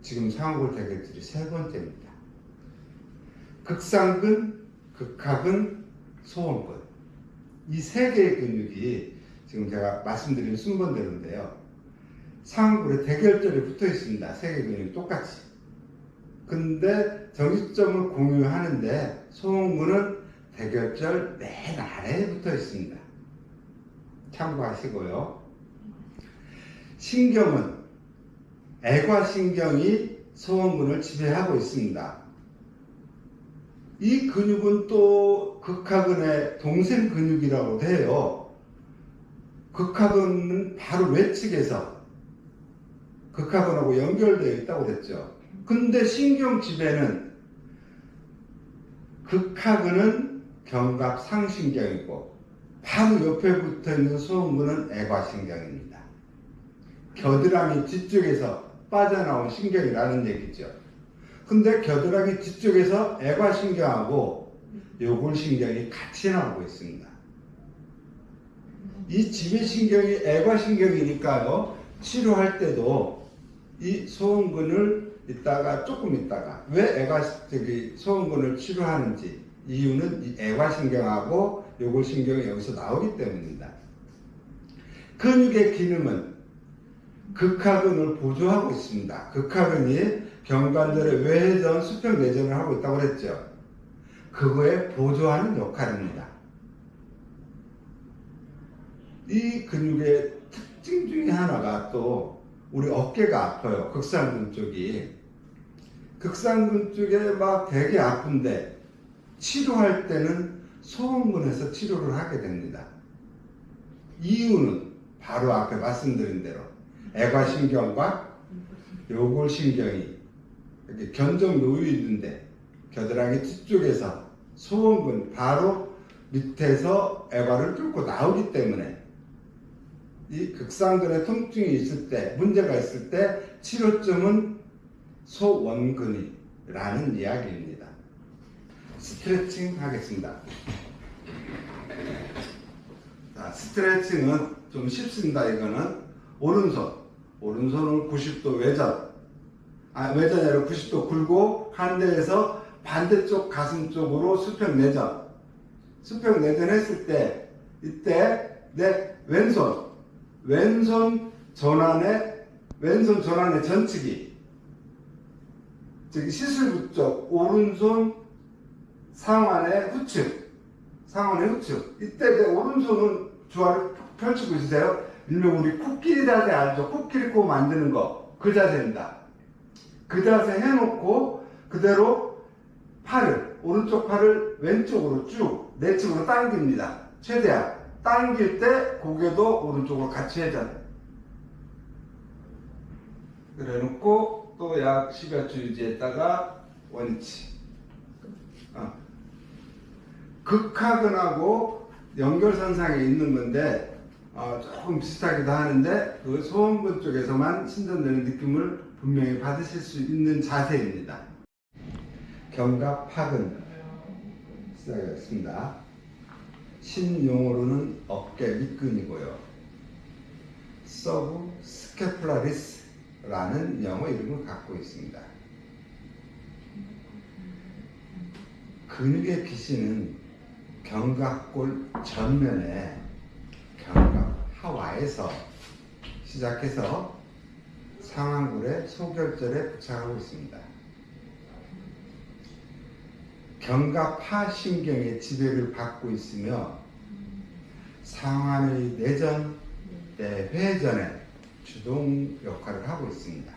지금 상완골 대결절이 세 번째입니다. 극상근, 극하근, 소원근 이 세 개의 근육이 지금 제가 말씀드린 순번대로인데요. 상완골에 대결절이 붙어 있습니다. 세 개의 근육이 똑같이. 근데 정지점을 공유하는데 소원근은 대결절 맨 아래에 붙어 있습니다. 참고하시고요. 신경은 애과신경이 소원근을 지배하고 있습니다. 이 근육은 또 극하근의 동생 근육이라고도 해요. 극하근은 바로 외측에서 극하근하고 연결되어 있다고 그랬죠. 근데 신경 지배는 극하근은 견갑상신경이고 바로 옆에 붙어있는 소원근은 애과신경입니다. 겨드랑이 뒤쪽에서 빠져나온 신경이라는 얘기죠. 근데 겨드랑이 뒤쪽에서 애과신경하고 요골신경이 같이 나오고 있습니다. 이 지배신경이 애과신경이니까요. 치료할 때도 이 소원근을 조금 있다가 왜 소원근을 치료하는지 이유는 이 애과신경하고 요골신경이 여기서 나오기 때문입니다. 근육의 기능은 극하근을 보조하고 있습니다. 극하근이 경관절의 외회전, 수평 내전을 하고 있다고 그랬죠. 그거에 보조하는 역할입니다. 이 근육의 특징 중에 하나가 또 우리 어깨가 아파요. 극상근 쪽이. 극상근 쪽에 막 되게 아픈데 치료할 때는 소원근에서 치료를 하게 됩니다. 이유는 바로 앞에 말씀드린 대로 애과신경과 요골신경이 이렇게 견적 놓여 있는데 겨드랑이 뒤쪽에서 소원근 바로 밑에서 애과를 뚫고 나오기 때문에 이 극상근의 통증이 있을 때, 문제가 있을 때 치료점은 소원근이라는 이야기입니다. 스트레칭 하겠습니다. 자, 스트레칭은 좀 쉽습니다. 이거는 오른손을 90도 외전이 아니라 90도 굴고 반대에서 반대쪽 가슴 쪽으로 수평 내전 했을 때 이때 내 왼손 전환의 전치기, 즉 시술부 쪽 오른손 상완의 후측 이때 내 오른손은 주아를 펼치고 있으세요. 일명 우리 코끼리 자세 알죠? 코끼리 코 만드는 거 그 자세입니다. 그 자세 해놓고 그대로 오른쪽 팔을 왼쪽으로 쭉 내측으로 당깁니다. 최대한 당길 때 고개도 오른쪽으로 같이 회전. 그래 놓고 또 약 10여 초 유지했다가 원위치. 극하근하고 연결선상에 있는 건데 조금 비슷하기도 하는데 그 소원근 쪽에서만 신전되는 느낌을 분명히 받으실 수 있는 자세입니다. 견갑하근 시작하겠습니다. 신용어로는 어깨 밑근이고요. 서브 스캐플라리스라는 영어 이름을 갖고 있습니다. 근육의 기시는 견갑골 전면에 견갑 하와에서 시작해서 상완골의 소결절에 부착하고 있습니다. 견갑하 신경의 지배를 받고 있으며 상완의 내전, 내회전에 주동 역할을 하고 있습니다.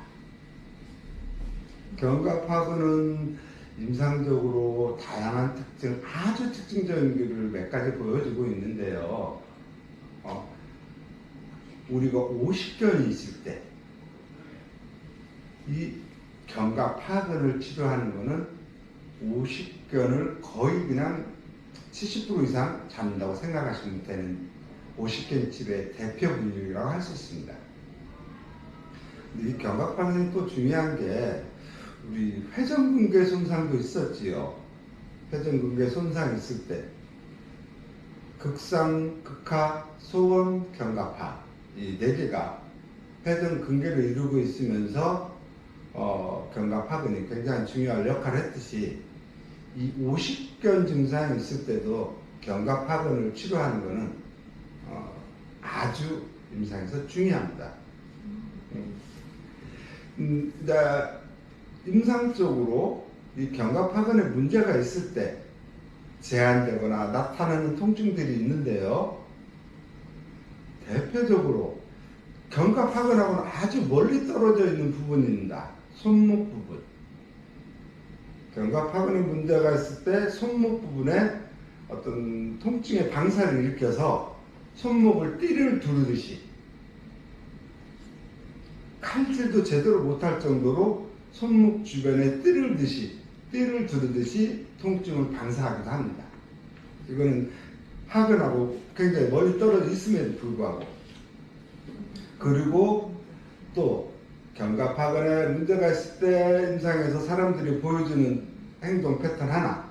견갑하근은 임상적으로 다양한 특징, 아주 특징적인 것을 몇 가지 보여주고 있는데요. 우리가 50견이 있을 때 이 견갑하근을 치료하는 거는 50견을 거의 그냥 70% 이상 잡는다고 생각하시면 되는 50견 치료의 대표 분류라고 할 수 있습니다. 이 견갑하근이 또 중요한 게 우리 회전근개 손상도 있었지요. 회전근개 손상 있을 때 극상, 극하, 소원, 견갑하 이 네 개가 회전근개를 이루고 있으면서 견갑하근이 굉장히 중요한 역할을 했듯이 이 50견 증상이 있을 때도 견갑하근을 치료하는 것은 아주 임상에서 중요합니다. 임상적으로 이 견갑하근에 문제가 있을 때 제한되거나 나타나는 통증들이 있는데요. 대표적으로 견갑하근하고는 아주 멀리 떨어져 있는 부분입니다. 손목 부분. 견갑하근에 문제가 있을 때 손목 부분에 어떤 통증의 방사를 일으켜서 손목을 띠를 두르듯이 칼질도 제대로 못할 정도로 손목 주변에 띠를 두르듯이 통증을 방사하기도 합니다. 이거는 하근하고 굉장히 멀리 떨어져 있음에도 불구하고. 그리고 또 견갑하근에 문제가 있을 때 임상에서 사람들이 보여주는 행동 패턴 하나,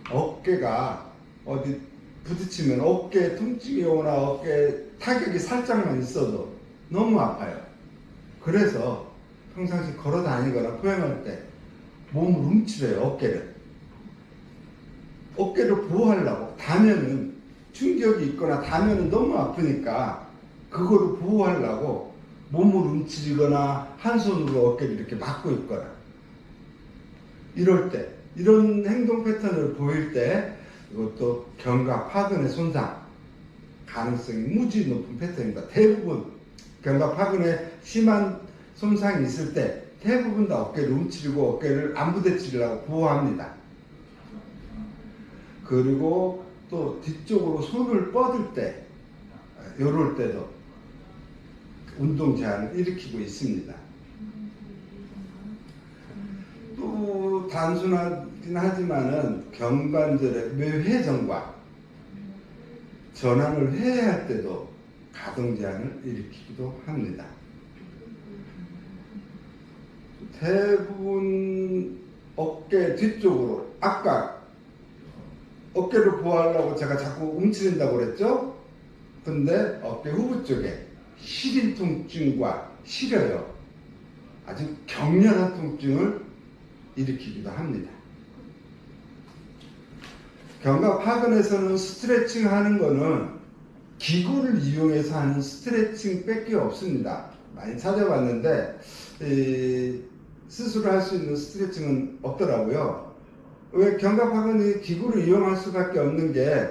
어깨가 어디 부딪히면 어깨에 통증이 오거나 어깨에 타격이 살짝만 있어도 너무 아파요. 그래서 평상시 걸어 다니거나 포행할 때 몸을 움츠려요. 어깨를 보호하려고. 닿으면은 충격이 있거나 닿으면은 너무 아프니까 그거를 보호하려고 몸을 움츠리거나 한 손으로 어깨를 이렇게 막고 있거나 이럴 때, 이런 행동 패턴을 보일 때 이것도 견갑하근의 손상 가능성이 무지 높은 패턴입니다. 대부분 견갑하근에 심한 손상이 있을 때 대부분 다 어깨를 움츠리고 어깨를 안 부대찌르려고 보호합니다. 그리고 또 뒤쪽으로 손을 뻗을 때, 이럴 때도 운동 제한을 일으키고 있습니다. 또 단순하긴 하지만은 견관절의 뇌회전과 전환을 회해할 때도 가동 제한을 일으키기도 합니다. 대부분 어깨 뒤쪽으로, 아까 어깨를 보호하려고 제가 자꾸 움츠린다고 그랬죠? 근데 어깨 후부 쪽에 시린 통증과 시려요. 아주 격렬한 통증을 일으키기도 합니다. 견갑하근에서는 스트레칭 하는 거는 기구를 이용해서 하는 스트레칭 밖에 없습니다. 많이 찾아봤는데 스스로 할 수 있는 스트레칭은 없더라고요. 왜 견갑하근이 기구를 이용할 수밖에 없는 게,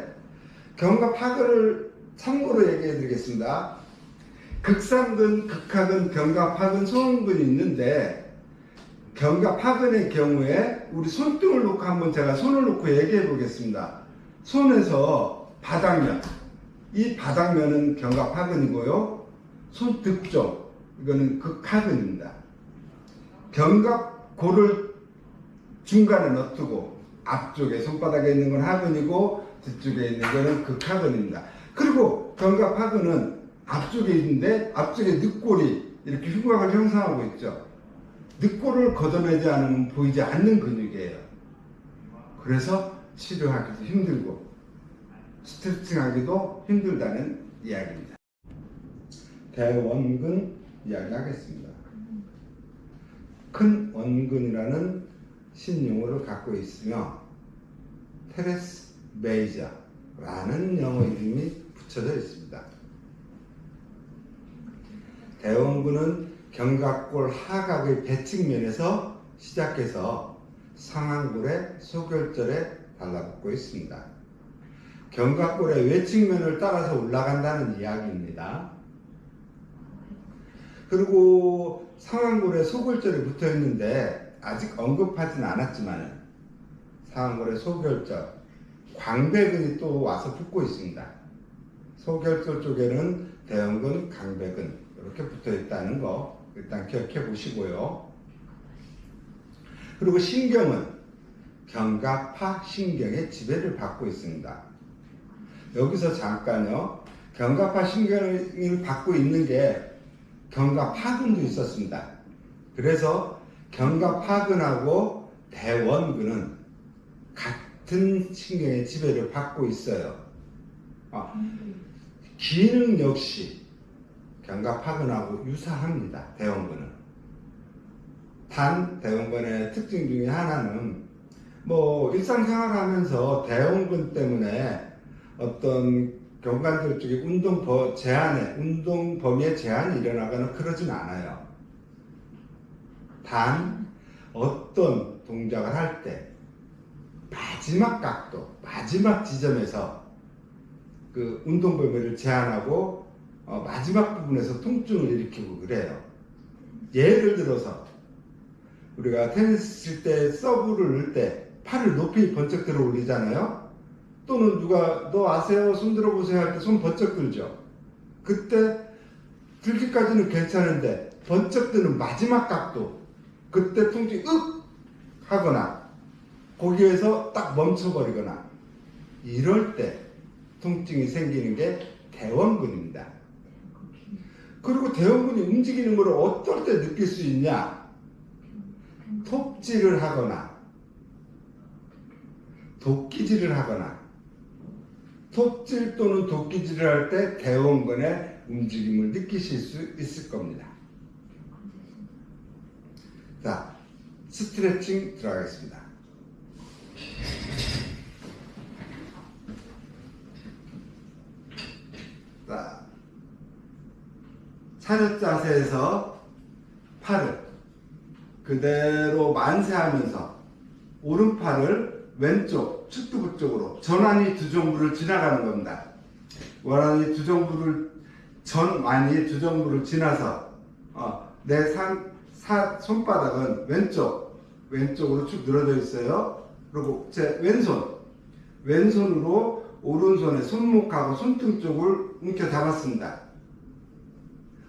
견갑하근을 참고로 얘기해 드리겠습니다. 극상근, 극하근, 견갑하근, 소원근이 있는데 견갑하근의 경우에 우리 손등을 놓고 한번 제가 손을 놓고 얘기해 보겠습니다. 손에서 바닥면, 이 바닥면은 견갑하근이고요. 손등 쪽, 이거는 극하근입니다. 견갑골을 중간에 넣두고 앞쪽에 손바닥에 있는 건 하근이고 뒤쪽에 있는 거는 극하근입니다. 그리고 견갑하근은 앞쪽에 있는데 앞쪽에 늑골이 이렇게 흉곽을 형성하고 있죠. 늑골을 걷어내지 않으면 보이지 않는 근육이에요. 그래서 치료하기도 힘들고 스트레칭하기도 힘들다는 이야기입니다. 대원근 이야기하겠습니다. 큰 원근이라는 신용어를 갖고 있으며 테레스 메이저라는 영어 이름이 붙여져 있습니다. 대원근은 견갑골 하각의 배측면에서 시작해서 상완골의 소결절에 달라붙고 있습니다. 견갑골의 외측면을 따라서 올라간다는 이야기입니다. 그리고 상완골의 소결절에 붙어 있는데 아직 언급하지는 않았지만 상완골의 소결절, 광배근이 또 와서 붙고 있습니다. 소결절 쪽에는 대원근, 강백은 이렇게 붙어 있다는 거 일단 기억해 보시고요. 그리고 신경은 견갑하 신경의 지배를 받고 있습니다. 여기서 잠깐요. 견갑하 신경을 받고 있는 게 견갑하근도 있었습니다. 그래서 견갑하근하고 대원근은 같은 신경의 지배를 받고 있어요. 기능 역시 견갑하근하고 유사합니다. 대원근은. 단 대원근의 특징 중에 하나는 일상생활 하면서 대원근 때문에 어떤 경관절 쪽에 운동 범위의 제한이 일어나거나 그러진 않아요. 단 어떤 동작을 할 때 마지막 각도, 마지막 지점에서 그 운동 범위를 제한하고 마지막 부분에서 통증을 일으키고 그래요. 예를 들어서 우리가 테니스 칠 때 서브를 넣을 때 팔을 높이 번쩍 들어 올리잖아요. 또는 누가 너 아세요? 손 들어보세요 할 때 손 번쩍 들죠. 그때 들기까지는 괜찮은데 번쩍 드는 마지막 각도, 그때 통증이 윽 하거나 거기에서 딱 멈춰버리거나 이럴 때 통증이 생기는 게 대원근입니다. 그리고 대원근이 움직이는 걸 어떨 때 느낄 수 있냐? 톱질을 하거나 도끼질을 하거나 톱질 또는 도끼질을 할 때 대원근의 움직임을 느끼실 수 있을 겁니다. 자, 스트레칭 들어가겠습니다. 자, 차렷 자세에서 팔을 그대로 만세하면서 오른팔을 왼쪽 측두부 쪽으로 전완이 두 정부를 지나가는 겁니다. 원완이 두 정부를 전완이 두 정부를 지나서 내 손바닥은 왼쪽으로 쭉 늘어져 있어요. 그리고 제 왼손으로 오른손의 손목하고 손등 쪽을 움켜 잡았습니다.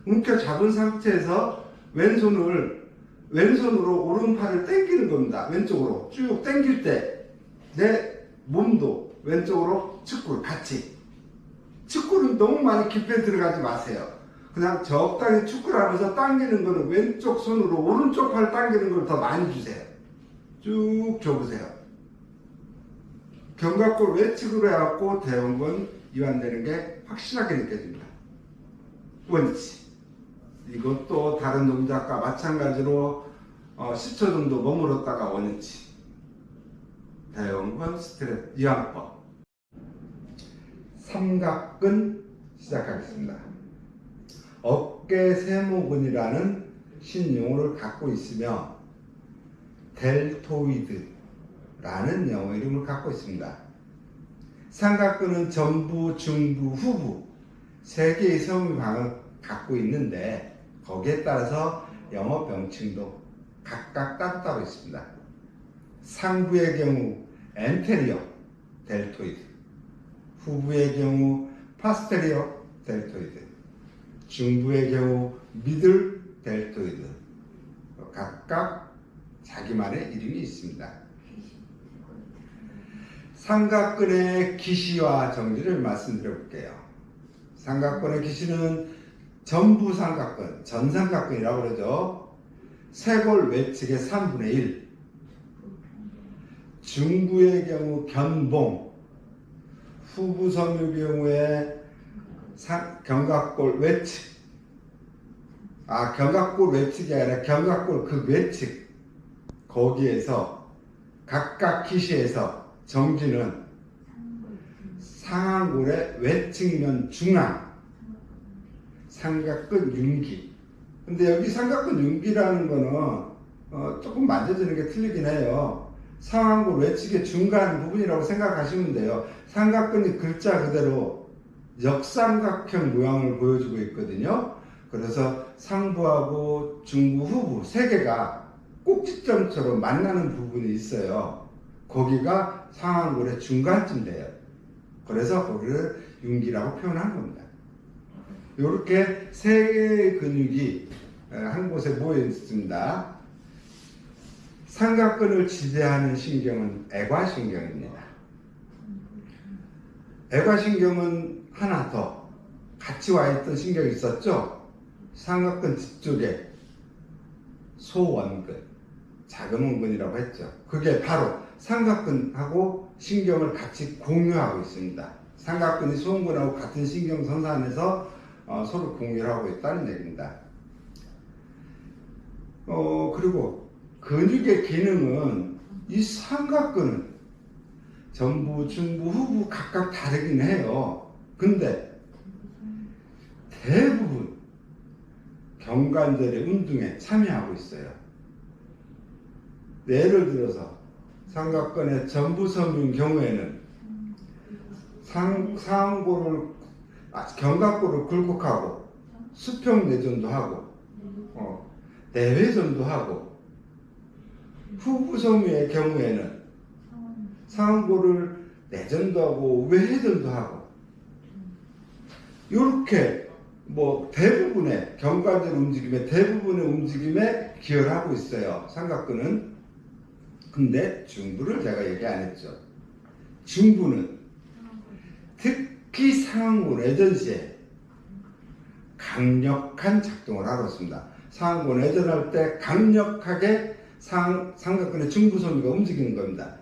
움켜 잡은 상태에서 왼손으로 오른팔을 당기는 겁니다. 왼쪽으로 쭉 당길 때 내 몸도 왼쪽으로 축구를 같이. 축구는 너무 많이 깊이 들어가지 마세요. 그냥 적당히 축구를 하면서 당기는 거는 왼쪽 손으로 오른쪽 팔 당기는 걸 더 많이 주세요. 쭉 줘보세요. 견갑골 외측으로 해갖고 대원근 이완되는 게 확실하게 느껴집니다. 원위치. 이것도 다른 동작과 마찬가지로 10초 정도 머물렀다가 원위치. 대원근 스트레칭 이완법. 삼각근 시작하겠습니다. 어깨 세모근이라는 신용어를 갖고 있으며 델토이드라는 영어 이름을 갖고 있습니다. 삼각근은 전부, 중부, 후부 세 개의 세모방을 갖고 있는데 거기에 따라서 영어 명칭도 각각 따로따로 있습니다. 상부의 경우 엔테리어 델토이드, 후부의 경우 파스테리어 델토이드, 중부의 경우 미들 델토이드, 각각 자기만의 이름이 있습니다. 삼각근의 기시와 정지를 말씀드려 볼게요. 삼각근의 기시는 전부 삼각근, 전삼각근이라고 그러죠. 쇄골 외측의 3분의 1, 중부의 경우 견봉, 후부 섬유의 경우에 견갑골 외측, 견갑골 외측이 아니라 견갑골 그 외측, 거기에서 각각 기시에서 정지는 상완골의 외측면 중앙, 삼각근 윤기. 근데 여기 삼각근 윤기라는 거는 조금 만져지는 게 틀리긴 해요. 상완골 외측의 중간 부분이라고 생각하시면 돼요. 삼각근이 글자 그대로 역삼각형 모양을 보여주고 있거든요. 그래서 상부하고 중부, 후부 세 개가 꼭지점처럼 만나는 부분이 있어요. 거기가 상완골의 중간쯤 돼요. 그래서 거기를 윤기라고 표현한 겁니다. 이렇게 세 개의 근육이 한 곳에 모여 있습니다. 삼각근을 지배하는 신경은 애과신경입니다. 애과신경은 하나 더 같이 와 있던 신경이 있었죠. 삼각근 뒤쪽에 소원근, 자금원근이라고 했죠. 그게 바로 삼각근하고 신경을 같이 공유하고 있습니다. 삼각근이 소원근하고 같은 신경선상에서 서로 공유를 하고 있다는 얘기입니다. 그리고 근육의 기능은 이 삼각근은 전부, 중부, 후부 각각 다르긴 해요. 근데 대부분 경관절의 운동에 참여하고 있어요. 예를 들어서 삼각근의 전부섬인 경우에는 견갑골을 굴곡하고 수평내전도 하고 내회전도 하고, 후부섬유의 경우에는 상완골을 내전도 하고 외회전도 하고, 이렇게 대부분의 견관절 움직임에 대부분의 움직임에 기여를 하고 있어요, 삼각근은. 근데 중부를 제가 얘기 안 했죠. 중부는 특히 상완골 내전 시에 강력한 작동을 하고 있습니다. 상완골 내전할 때 강력하게 삼각근의 중부섬유가 움직이는 겁니다.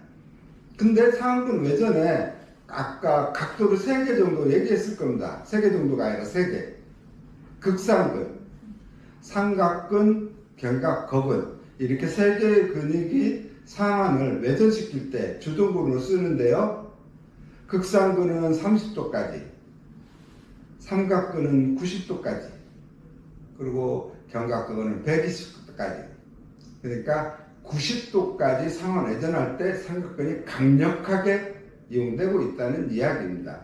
근데 상완근 외전에 아까 각도를 3개 정도 얘기했을 겁니다. 3개 정도가 아니라 3개. 극상근, 삼각근, 견갑거근, 이렇게 3개의 근육이 상완을 외전시킬 때 주동근으로 쓰는데요. 극상근은 30도까지, 삼각근은 90도까지, 그리고 견갑근은 120도까지. 그러니까 90도까지 상완 외전할 때 삼각근이 강력하게 이용되고 있다는 이야기입니다.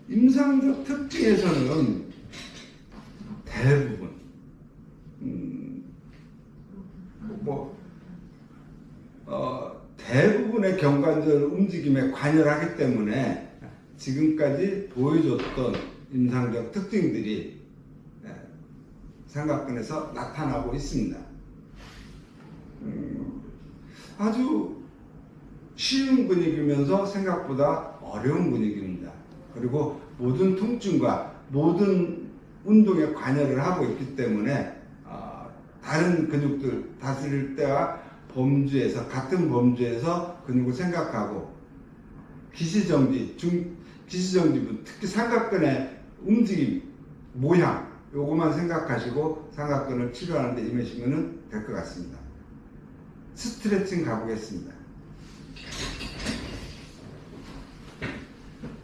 임상적 특징에서는 대부분 대부분의 견관절 움직임에 관여하기 때문에 지금까지 보여줬던 임상적 특징들이 삼각근에서 나타나고 있습니다. 아주 쉬운 근육이면서 생각보다 어려운 근육입니다. 그리고 모든 통증과 모든 운동에 관여를 하고 있기 때문에 다른 근육들 다스릴 때와 같은 범주에서 근육을 생각하고 기시정지부, 특히 삼각근의 움직임, 모양, 요것만 생각하시고 삼각근을 치료하는 데 임하시면 될 것 같습니다. 스트레칭 가보겠습니다.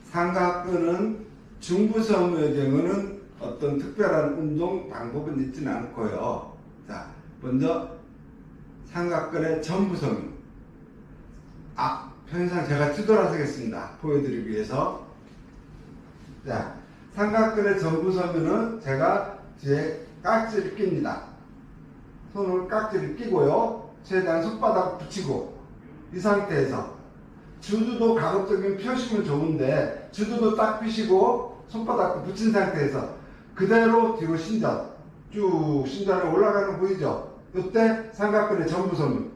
삼각근은 중부섬유의 경우는 어떤 특별한 운동 방법은 있지는 않고요. 자, 먼저 삼각근의 전부섬유. 편의상 제가 뒤돌아서겠습니다. 보여드리기 위해서. 자, 삼각근의 전부섬유는 제가 뒤에 깍지를 낍니다. 손을 깍지를 끼고요. 최대한 손바닥 붙이고, 이 상태에서 주두도 가급적이면 펴시면 좋은데 주두도 딱 펴시고 손바닥도 붙인 상태에서 그대로 뒤로 신전, 쭉 신전에 올라가는 거 보이죠? 이때 삼각근의 전부섬유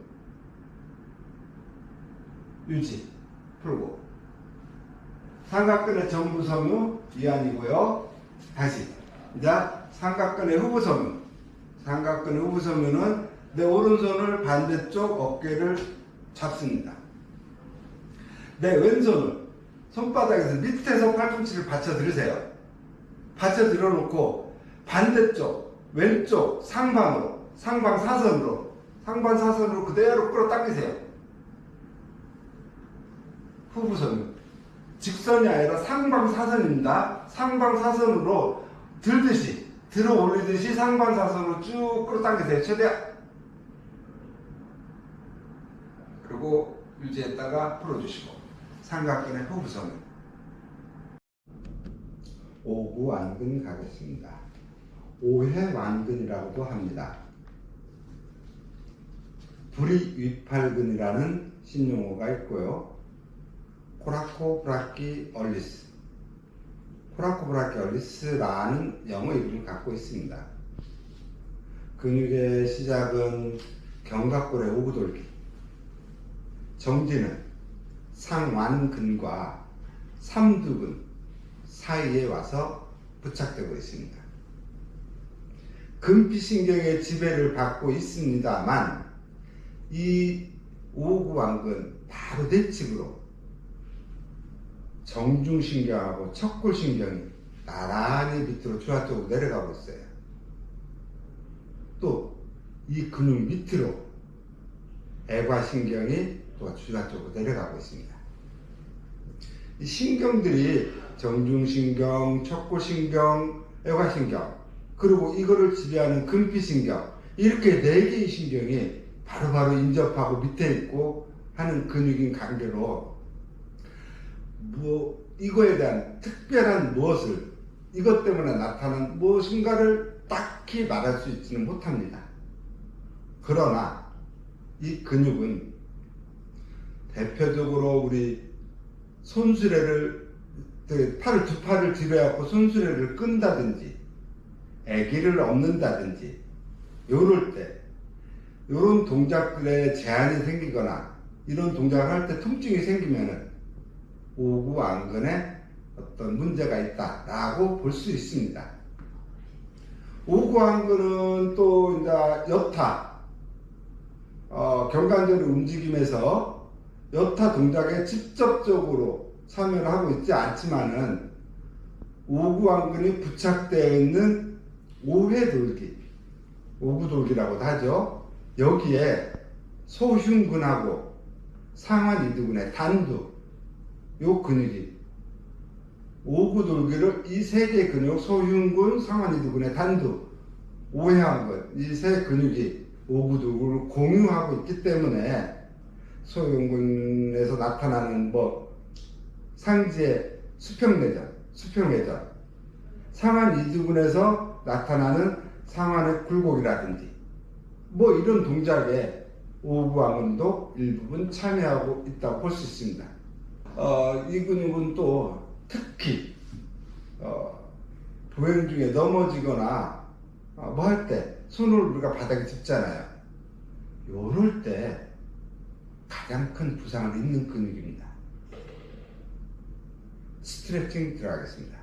유지, 풀고, 삼각근의 전부섬유 이완이고요. 다시 이제 삼각근의 후부섬유. 삼각근의 후부섬유는 내 오른손을 반대쪽 어깨를 잡습니다. 내 왼손을 손바닥에서 밑에서 팔꿈치를 받쳐 들으세요. 받쳐 들어놓고 반대쪽 왼쪽 상방으로, 상방사선으로 그대로 끌어당기세요. 후부섬유. 직선이 아니라 상방사선입니다. 상방사선으로 들듯이, 들어 올리듯이 상방사선으로 쭉 끌어당기세요. 최대한. 그리고 유지했다가 풀어주시고. 삼각근의 후부섬유. 오구완근 가겠습니다. 오해완근이라고도 합니다. 불이위팔근이라는 신용어가 있고요. 코라코 브라키 얼리스, 코라코브라키얼리스라는 영어 이름을 갖고 있습니다. 근육의 시작은 견갑골의 오구돌기, 정지는 상완근과 삼두근 사이에 와서 부착되고 있습니다. 금피신경의 지배를 받고 있습니다만 이 오구완근 바로 내측으로 정중신경하고 척골신경이 나란히 밑으로 주하 쪽으로 내려가고 있어요. 또 이 근육 밑으로 애과신경이 또 주하 쪽으로 내려가고 있습니다. 이 신경들이 정중신경, 척골신경, 애과신경, 그리고 이거를 지배하는 금피신경, 이렇게 4개의 신경이 바로바로 인접하고 밑에 있고 하는 근육인 관계로 이거에 대한 특별한 무엇을, 이것 때문에 나타난 무엇인가를 딱히 말할 수 있지는 못합니다. 그러나 이 근육은 대표적으로 우리 손수레를, 두 팔을 들여갖고 손수레를 끈다든지 애기를 업는다든지 요럴 때, 요런 동작들에 제한이 생기거나 이런 동작을 할 때 통증이 생기면은 오구완근에 어떤 문제가 있다라고 볼 수 있습니다. 오구완근은 또 이제 여타 경관절의 움직임에서 여타 동작에 직접적으로 참여를 하고 있지 않지만은 오구완근이 부착되어 있는 오회돌기, 오구돌기라고도 하죠. 여기에 소흉근하고 상완이두근의 단두, 요 근육이 오구돌기를 이 3개 근육, 소흉근, 상완이두근의 단두, 오해완근, 이 3 근육이 오구돌기를 공유하고 있기 때문에 소흉근에서 나타나는 상지의 수평회전, 상완이두근에서 나타나는 상완의 굴곡이라든지 이런 동작에 오구완근도 일부분 참여하고 있다고 볼 수 있습니다. 이 근육은 또 특히 보행 중에 넘어지거나 할 때 손을 우리가 바닥에 짚잖아요. 요럴 때 가장 큰 부상을 입는 근육입니다. 스트레칭 들어가겠습니다.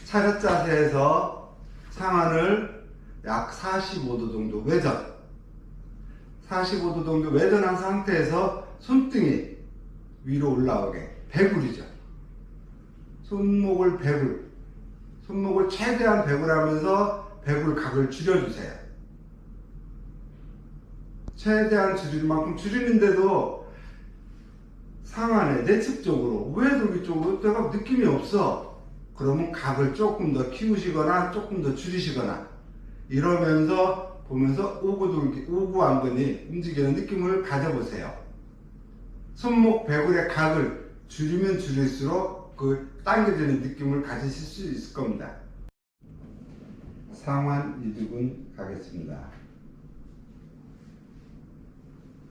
차렷 자세에서 상완을 약 45도 정도 외전, 45도 정도 외전한 상태에서 손등이 위로 올라오게 배굴이죠. 손목을 최대한 배굴하면서 배굴각을 줄여주세요. 최대한 줄일 만큼 줄이는데도 상완의 내측 쪽으로, 우회돌기 쪽으로 내가 느낌이 없어. 그러면 각을 조금 더 키우시거나 조금 더 줄이시거나 이러면서 보면서 오구완근이 움직이는 느낌을 가져보세요. 손목 배굴의 각을 줄이면 줄일수록 그 당겨지는 느낌을 가지실 수 있을 겁니다. 상완이두근 가겠습니다.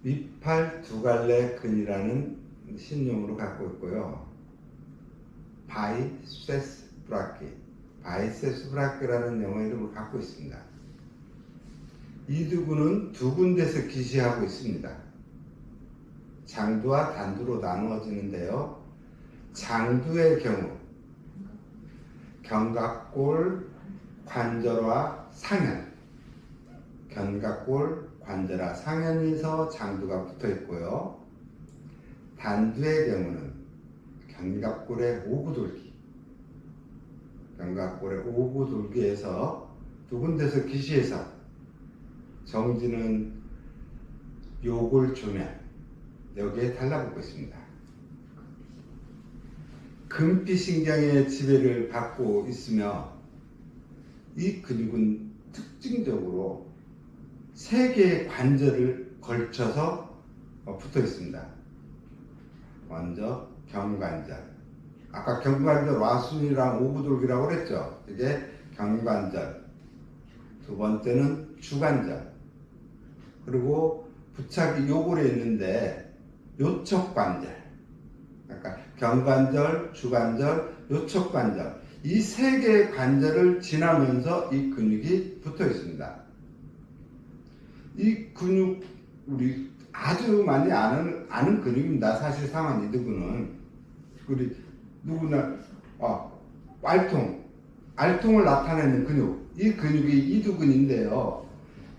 윗팔 두갈래근이라는 신용으로 갖고 있고요. 바이세스 브라키라는 영어 이름을 갖고 있습니다. 이 두근은 두 군데서 기시하고 있습니다. 장두와 단두로 나누어지는데요. 장두의 경우 견갑골, 관절화, 상현, 견갑골, 관절화, 상현에서 장두가 붙어 있고요. 단두의 경우는 견갑골의 오구돌기에서 두 군데서 기시해서 정지는 요골조면, 여기에 달라붙고 있습니다. 금피신경의 지배를 받고 있으며 이 근육은 특징적으로 3개의 관절을 걸쳐서 붙어 있습니다. 먼저 경관절, 아까 경관절 와순이랑 오구돌기라고 그랬죠. 이게 경관절, 두 번째는 주관절, 그리고 부착이 요골에 있는데 요척관절, 그러니까 경관절, 주관절, 요척관절 이 세 개의 관절을 지나면서 이 근육이 붙어 있습니다. 이 근육 우리 아주 많이 아는 근육입니다. 사실 상완 이두근은 우리 누구나 알통을 나타내는 근육, 이 근육이 이두근인데요.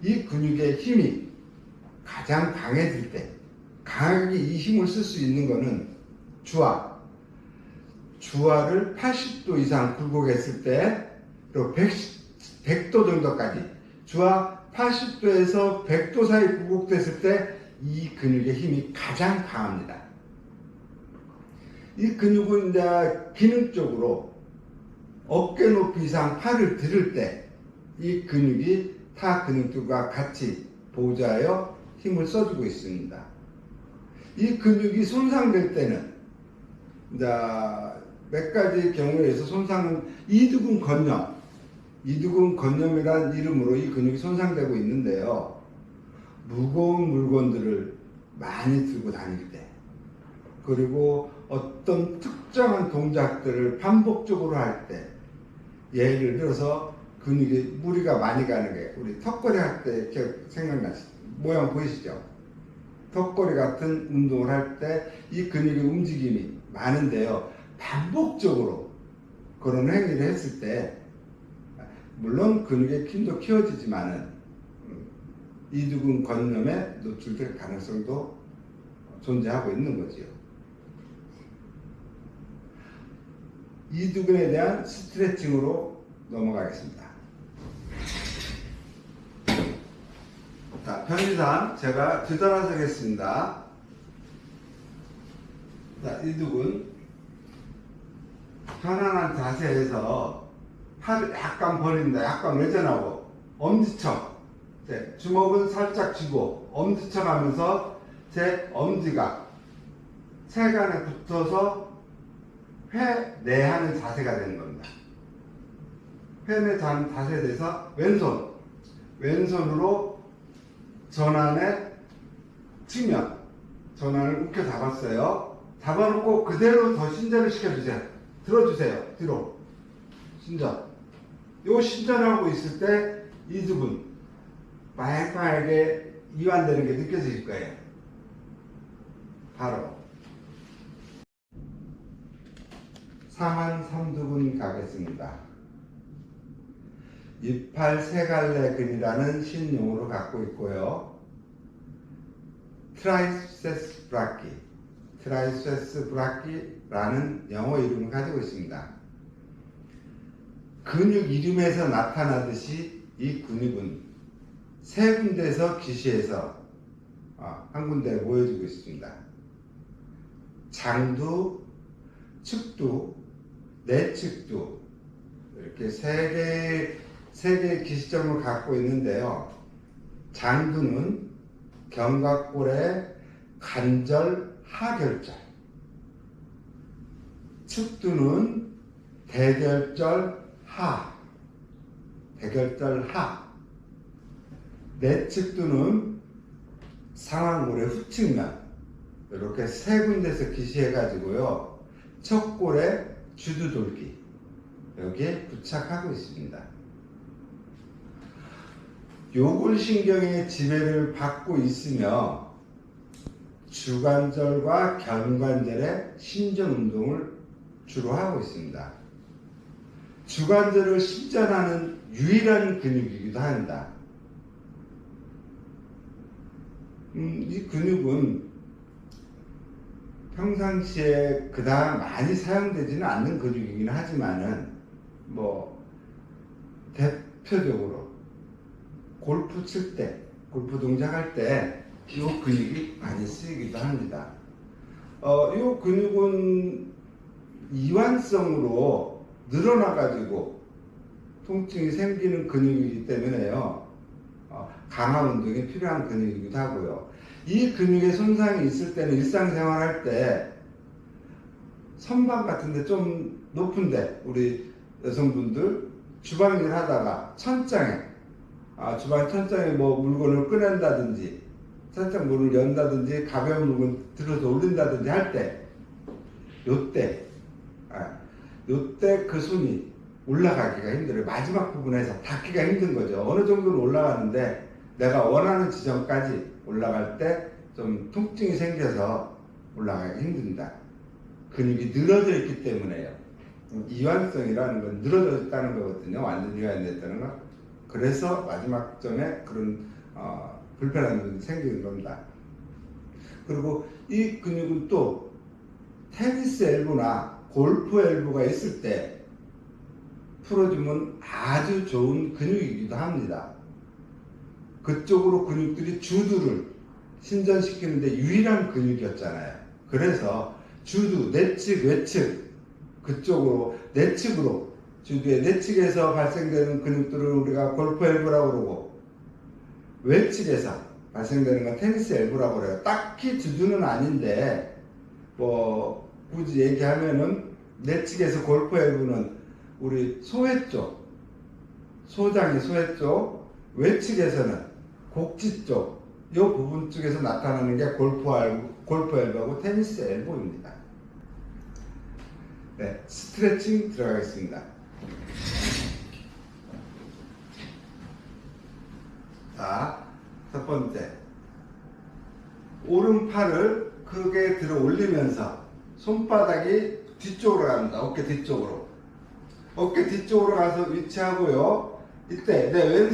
이 근육의 힘이 가장 강해질 때, 강하게 이 힘을 쓸 수 있는 것은 주화를 80도 이상 굴곡했을 때, 그리고 100도 정도까지, 주화 80도에서 100도 사이 굴곡됐을 때 이 근육의 힘이 가장 강합니다. 이 근육은 이제 기능적으로 어깨 높이 이상 팔을 들을 때 이 근육이 타 근육들과 같이 보좌하여 힘을 써주고 있습니다. 이 근육이 손상될 때는 이제 몇 가지 경우에서 손상은 이두근 건염이라는 이름으로 이 근육이 손상되고 있는데요. 무거운 물건들을 많이 들고 다닐 때, 그리고 어떤 특정한 동작들을 반복적으로 할 때, 예를 들어서 근육에 무리가 많이 가는 게 우리 턱걸이 할 때 이렇게 생각나시죠? 모양 보이시죠? 턱걸이 같은 운동을 할 때 이 근육의 움직임이 많은데요. 반복적으로 그런 행위를 했을 때 물론 근육의 힘도 키워지지만은 이두근 건염에 노출될 가능성도 존재하고 있는 거지요. 이두근에 대한 스트레칭으로 넘어가겠습니다. 자, 편의상 제가 뒤돌아서 하겠습니다. 자, 이두근 편안한 자세에서 팔을 약간 벌립니다. 약간 외전하고 엄지척, 주먹은 살짝 쥐고 엄지척 하면서 제 엄지가 체간에 붙어서 회내하는 자세가 되는 겁니다. 회내하는 자세에 대해서 왼손으로 전환에 측면, 전환을 움켜 잡았어요. 잡아놓고 그대로 더 신전을 시켜주세요. 들어주세요. 뒤로. 신전. 요 신전하고 있을 때 이두근 빠약빠약하게 이완되는 게 느껴질 거예요. 바로 상완 삼두근 가겠습니다. 이팔 세갈래근이라는 신용어로 갖고 있고요. 트라이세스 브라키라는 영어 이름을 가지고 있습니다. 근육 이름에서 나타나듯이 이 근육은 세 군데에서 기시해서 한 군데에 모여지고 있습니다. 장두, 측두, 내측두 이렇게 세 개의 기시점을 갖고 있는데요. 장두는 견갑골의 관절 하결절, 측두는 대결절 하, 내측두는 상완골의 후측면, 이렇게 세 군데에서 기시해 가지고요. 척골의 주두돌기 여기에 부착하고 있습니다. 요골신경의 지배를 받고 있으며 주관절과 견관절의 신전 운동을 주로 하고 있습니다. 주관절을 신전하는 유일한 근육이기도 합니다. 이 근육은 평상시에 그다음 많이 사용되지는 않는 근육이긴 하지만은 대표적으로 골프 칠 때, 골프 동작할 때 이 근육이 많이 쓰이기도 합니다. 이 근육은 이완성으로 늘어나가지고 통증이 생기는 근육이기 때문에요. 강화 운동이 필요한 근육이기도 하고요. 이 근육에 손상이 있을 때는 일상생활 할 때 선반 같은데 좀 높은데 우리 여성분들 주방일 하다가 주방 천장에 물건을 꺼낸다든지 살짝 문을 연다든지 가벼운 물건 들어서 올린다든지 할 때 요때 요때 그 손이 올라가기가 힘들어요. 마지막 부분에서 닿기가 힘든 거죠. 어느 정도는 올라가는데 내가 원하는 지점까지 올라갈 때 좀 통증이 생겨서 올라가기 힘듭니다. 근육이 늘어져 있기 때문에요. 이완성이라는 건 늘어져 있다는 거거든요. 완전히 이완됐다는 거. 그래서 마지막 점에 그런 불편한 점이 생기는 겁니다. 그리고 이 근육은 또 테니스 엘보나 골프 엘보가 있을 때 풀어주면 아주 좋은 근육이기도 합니다. 그쪽으로 근육들이 주두를 신전시키는데 유일한 근육이었잖아요. 그래서 주두, 내측, 외측 그쪽으로 내측으로 주두의 내측에서 발생되는 근육들을 우리가 골프 엘보라고 그러고 외측에서 발생되는 건 테니스 엘보라고 그래요. 딱히 주두는 아닌데 뭐 굳이 얘기하면은 내측에서 골프 엘보는 우리 소회 쪽, 소장이 소회 쪽, 외측에서는 곡지 쪽, 이 부분 쪽에서 나타나는 게 골프 엘보하고 테니스 엘보입니다. 네, 스트레칭 들어가겠습니다. 자, 첫 번째. 오른팔을 크게 들어 올리면서 손바닥이 뒤쪽으로 갑니다. 어깨 뒤쪽으로. 어깨 뒤쪽으로 가서 위치하고요. 이때 내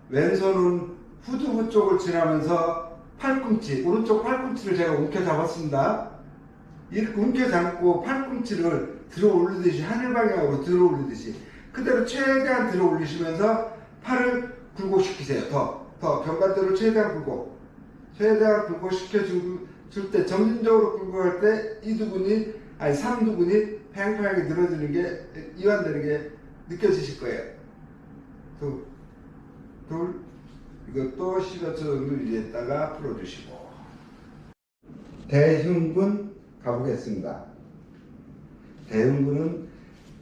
왼손은 후두부 쪽을 지나면서 팔꿈치, 오른쪽 팔꿈치를 제가 움켜 잡았습니다. 이렇게 움켜 잡고 팔꿈치를 들어 올리듯이 하늘 방향으로 들어 올리듯이 그대로 최대한 들어 올리시면서 팔을 굴곡시키세요. 더 견갑대로 최대한 굴곡 시켜줄 때 점진적으로 굴곡할 때 이 두근이 아니 3두근이 팽팽하게 늘어지는 게 이완되는 게 느껴지실 거예요. 둘 이것도 10여 초 정도 유지했다가 풀어주시고 대흉근 가보겠습니다. 대흉근은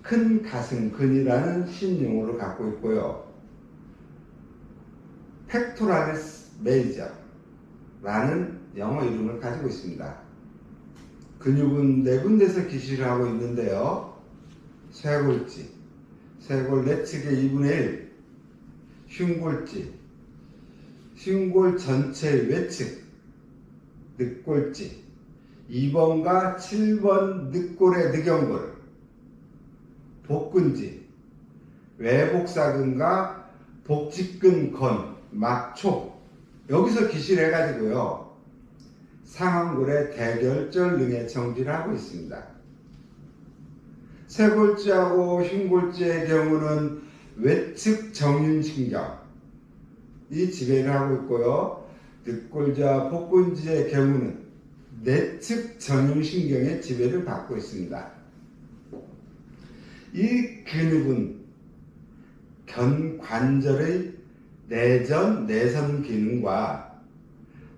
큰 가슴근이라는 신용어를 갖고 있고요. 팩토라리스 메이저라는 영어 이름을 가지고 있습니다. 근육은 네 군데서 기시를 하고 있는데요. 쇄골지, 쇄골 내측의 2분의 1, 흉골지, 흉골 전체의 외측, 늑골지, 2번과 7번 늑골의 늑연골, 복근지, 외복사근과 복직근 건, 막초 여기서 기시를 해가지고요. 상완골의 대결절 등의 정지를 하고 있습니다. 쇄골지하고 흉골지의 경우는 외측 정윤신경 이 지배를 하고 있고요. 늑골지와 복근지의 경우는 내측 전윤신경의 지배를 받고 있습니다. 이 근육은 견관절의 내전, 내선 기능과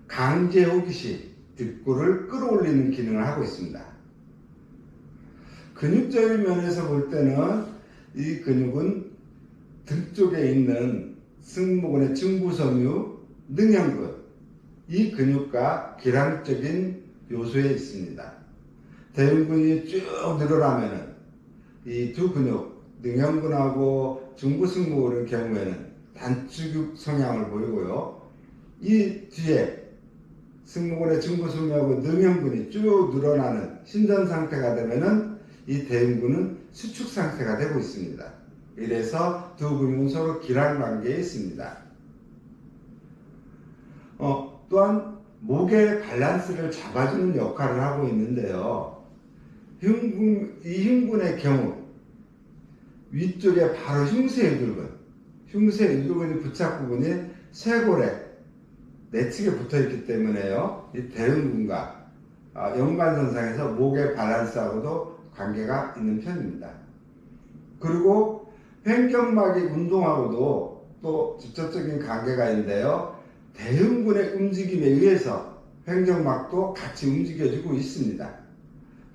강제 호기시, 늑골을 끌어올리는 기능을 하고 있습니다. 근육적인 면에서 볼 때는 이 근육은 등 쪽에 있는 승모근의 중부섬유, 능형근 이 근육과 기량적인 요소에 있습니다. 대흉근이 쭉 늘어나면은 이 두 근육, 능형근하고 중부승모근의 경우에는 단축육 성향을 보이고요. 이 뒤에 승모근의 중부승모하고 능형근이 쭉 늘어나는 신전 상태가 되면은 이 대흉근은 수축 상태가 되고 있습니다. 이래서 두 근육은 서로 기랑 관계에 있습니다. 또한 목의 밸런스를 잡아주는 역할을 하고 있는데요. 이 흉근의 경우 위쪽에 바로 흉쇄유두근이 부착 부분이 쇄골에 내측에 붙어있기 때문에요. 이 대흉근과 연관선상에서 목의 밸런스하고도 관계가 있는 편입니다. 그리고 횡격막이 운동하고도 또 직접적인 관계가 있는데요. 대흉근의 움직임에 의해서 횡격막도 같이 움직여지고 있습니다.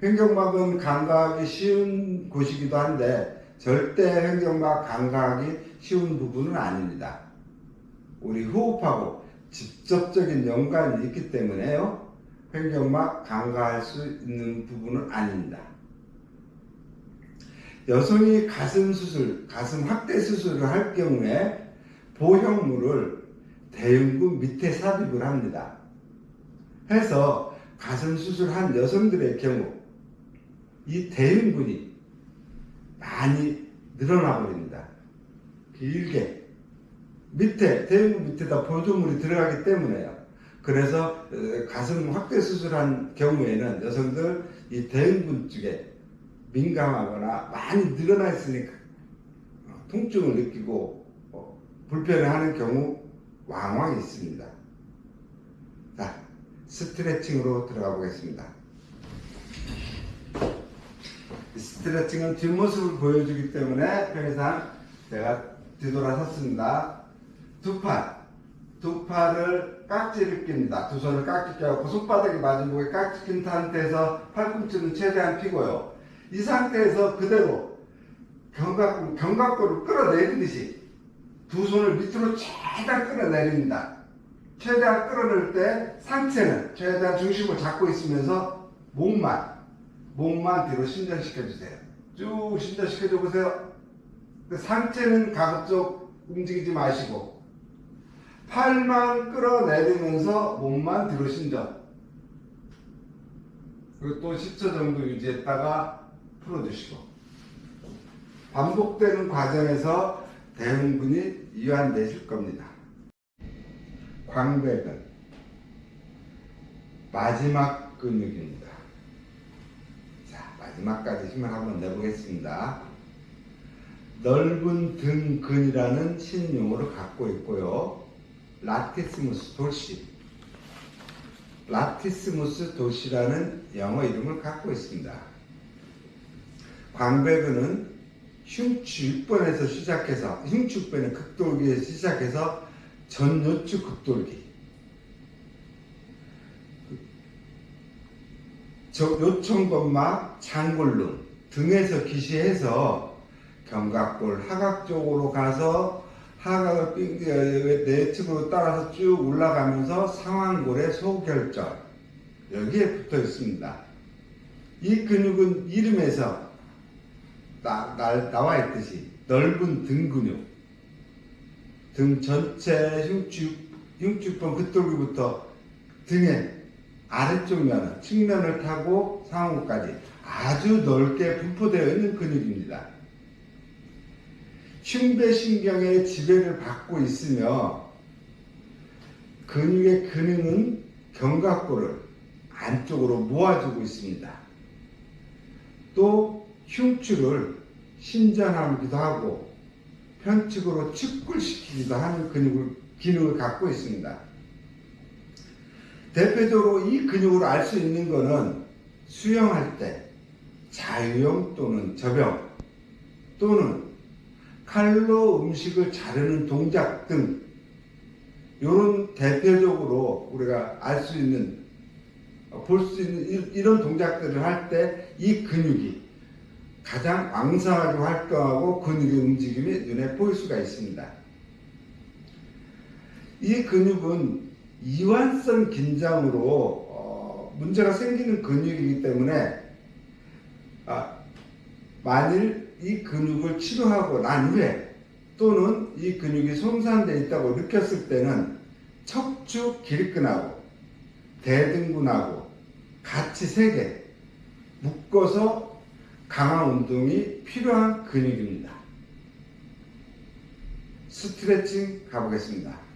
횡격막은 간과하기 쉬운 곳이기도 한데 절대 횡격막 간과하기 쉬운 부분은 아닙니다. 우리 호흡하고 직접적인 연관이 있기 때문에요. 횡격막 간과할 수 있는 부분은 아닙니다. 여성이 가슴 수술, 가슴 확대 수술을 할 경우에 보형물을 대흉근 밑에 삽입을 합니다. 해서 가슴 수술한 여성들의 경우 이 대흉근이 많이 늘어나 버립니다. 길게 밑에 대흉근 밑에다 보조물이 들어가기 때문에요. 그래서 가슴 확대 수술한 경우에는 여성들 이 대흉근 쪽에 민감하거나 많이 늘어나 있으니까 통증을 느끼고 불편해하는 경우 왕왕 있습니다. 자, 스트레칭으로 들어가 보겠습니다. 스트레칭은 뒷모습을 보여주기 때문에 편의상 제가 뒤돌아 섰습니다. 두 팔을 깍지를 낍니다. 두 손을 깍지 껴갖고 손바닥이 마주보게 깍지 낀 상태에서 팔꿈치는 최대한 펴고요. 이 상태에서 그대로 견갑골을 끌어내리듯이 두 손을 밑으로 최대한 끌어내립니다. 최대한 끌어낼 때 상체는 최대한 중심을 잡고 있으면서 몸만 뒤로 신전시켜주세요. 쭉 신전시켜줘 보세요. 상체는 가급적 움직이지 마시고 팔만 끌어내리면서 몸만 뒤로 신전. 그리고 또 10초 정도 유지했다가 풀어주시고 반복되는 과정에서 대흉근이 이완되실 겁니다. 광배근 마지막 근육입니다. 자, 마지막까지 힘을 한번 내보겠습니다. 넓은 등근이라는 신용어를 갖고 있고요. 라티스무스 도시라는 영어 이름을 갖고 있습니다. 광배근은 흉추 6번에서 시작해서 흉추 6번의 극돌기에서 시작해서 전요추 극돌기, 요청건막, 장골룸 등에서 기시해서 견갑골 하각 쪽으로 가서 하각을 내측으로 따라서 쭉 올라가면서 상완골의 소결절 여기에 붙어 있습니다. 이 근육은 이름에서 나와 있듯이 넓은 등 근육, 등 전체 흉추권 끝돌기부터 등의 아래쪽 면을, 측면을 타고 상완골까지 아주 넓게 분포되어 있는 근육입니다. 흉배신경의 지배를 받고 있으며 근육의 근육은 견갑골을 안쪽으로 모아주고 있습니다. 또 흉추를 신전하기도 하고 편측으로 축굴시키기도 하는 기능을 갖고 있습니다. 대표적으로 이 근육을 알 수 있는 것은 수영할 때 자유형 또는 접영 또는 칼로 음식을 자르는 동작 등 이런 대표적으로 우리가 알 수 있는 볼 수 있는 이런 동작들을 할 때 이 근육이 가장 왕성하게 활동하고 근육의 움직임이 눈에 보일 수가 있습니다. 이 근육은 이완성 긴장으로 문제가 생기는 근육이기 때문에 만일 이 근육을 치료하고 난 후에 또는 이 근육이 손상되어 있다고 느꼈을 때는 척추 기립근하고 대등근하고 같이 3개 묶어서 강화 운동이 필요한 근육입니다. 스트레칭 가보겠습니다.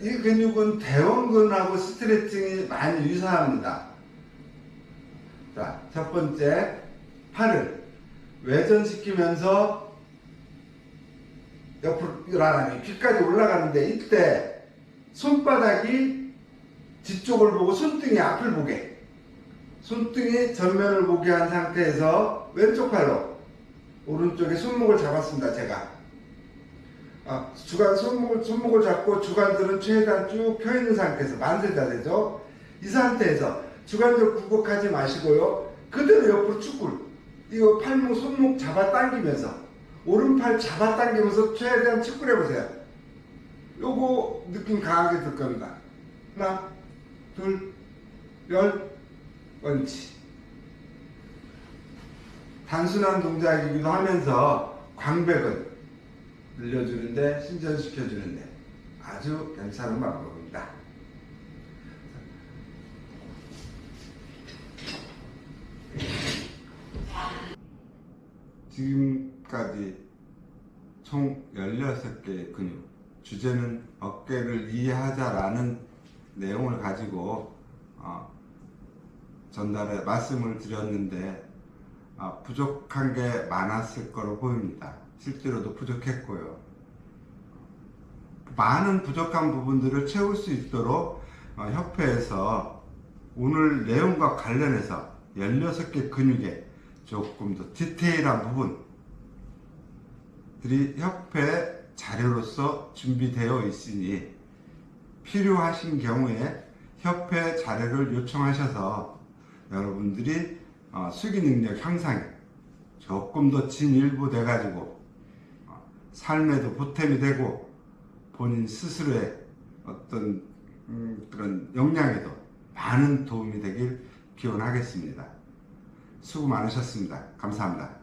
이 근육은 대원근하고 스트레칭이 많이 유사합니다. 자, 첫 번째, 팔을 외전시키면서 옆으로 일어나니 귀까지 올라가는데 이때 손바닥이 뒤쪽을 보고 손등이 앞을 보게, 손등이 전면을 보게 한 상태에서 왼쪽 팔로 오른쪽에 손목을 잡았습니다. 제가 주간 손목을 잡고 주관들은 최대한 쭉 펴있는 상태에서 만세 자세죠. 이 상태에서 주관들 굴곡하지 마시고요. 그대로 옆으로 축굴, 이거 팔목 손목 잡아당기면서 오른팔 잡아당기면서 최대한 축굴해 보세요. 요거 느낌 강하게 들 겁니다. 하나, 둘, 열, 펀치. 단순한 동작이기도 하면서 광배근 늘려주는데, 신전시켜주는데 아주 괜찮은 방법입니다. 지금까지 총 16개의 근육, 주제는 어깨를 이해하자라는 내용을 가지고 전달해 말씀을 드렸는데 부족한 게 많았을 거로 보입니다. 실제로도 부족했고요. 많은 부족한 부분들을 채울 수 있도록 협회에서 오늘 내용과 관련해서 16개 근육에 조금 더 디테일한 부분들이 협회 자료로서 준비되어 있으니 필요하신 경우에 협회 자료를 요청하셔서 여러분들이 수기 능력 향상에 조금 더 진일보돼 가지고 삶에도 보탬이 되고 본인 스스로의 어떤 그런 역량에도 많은 도움이 되길 기원하겠습니다. 수고 많으셨습니다. 감사합니다.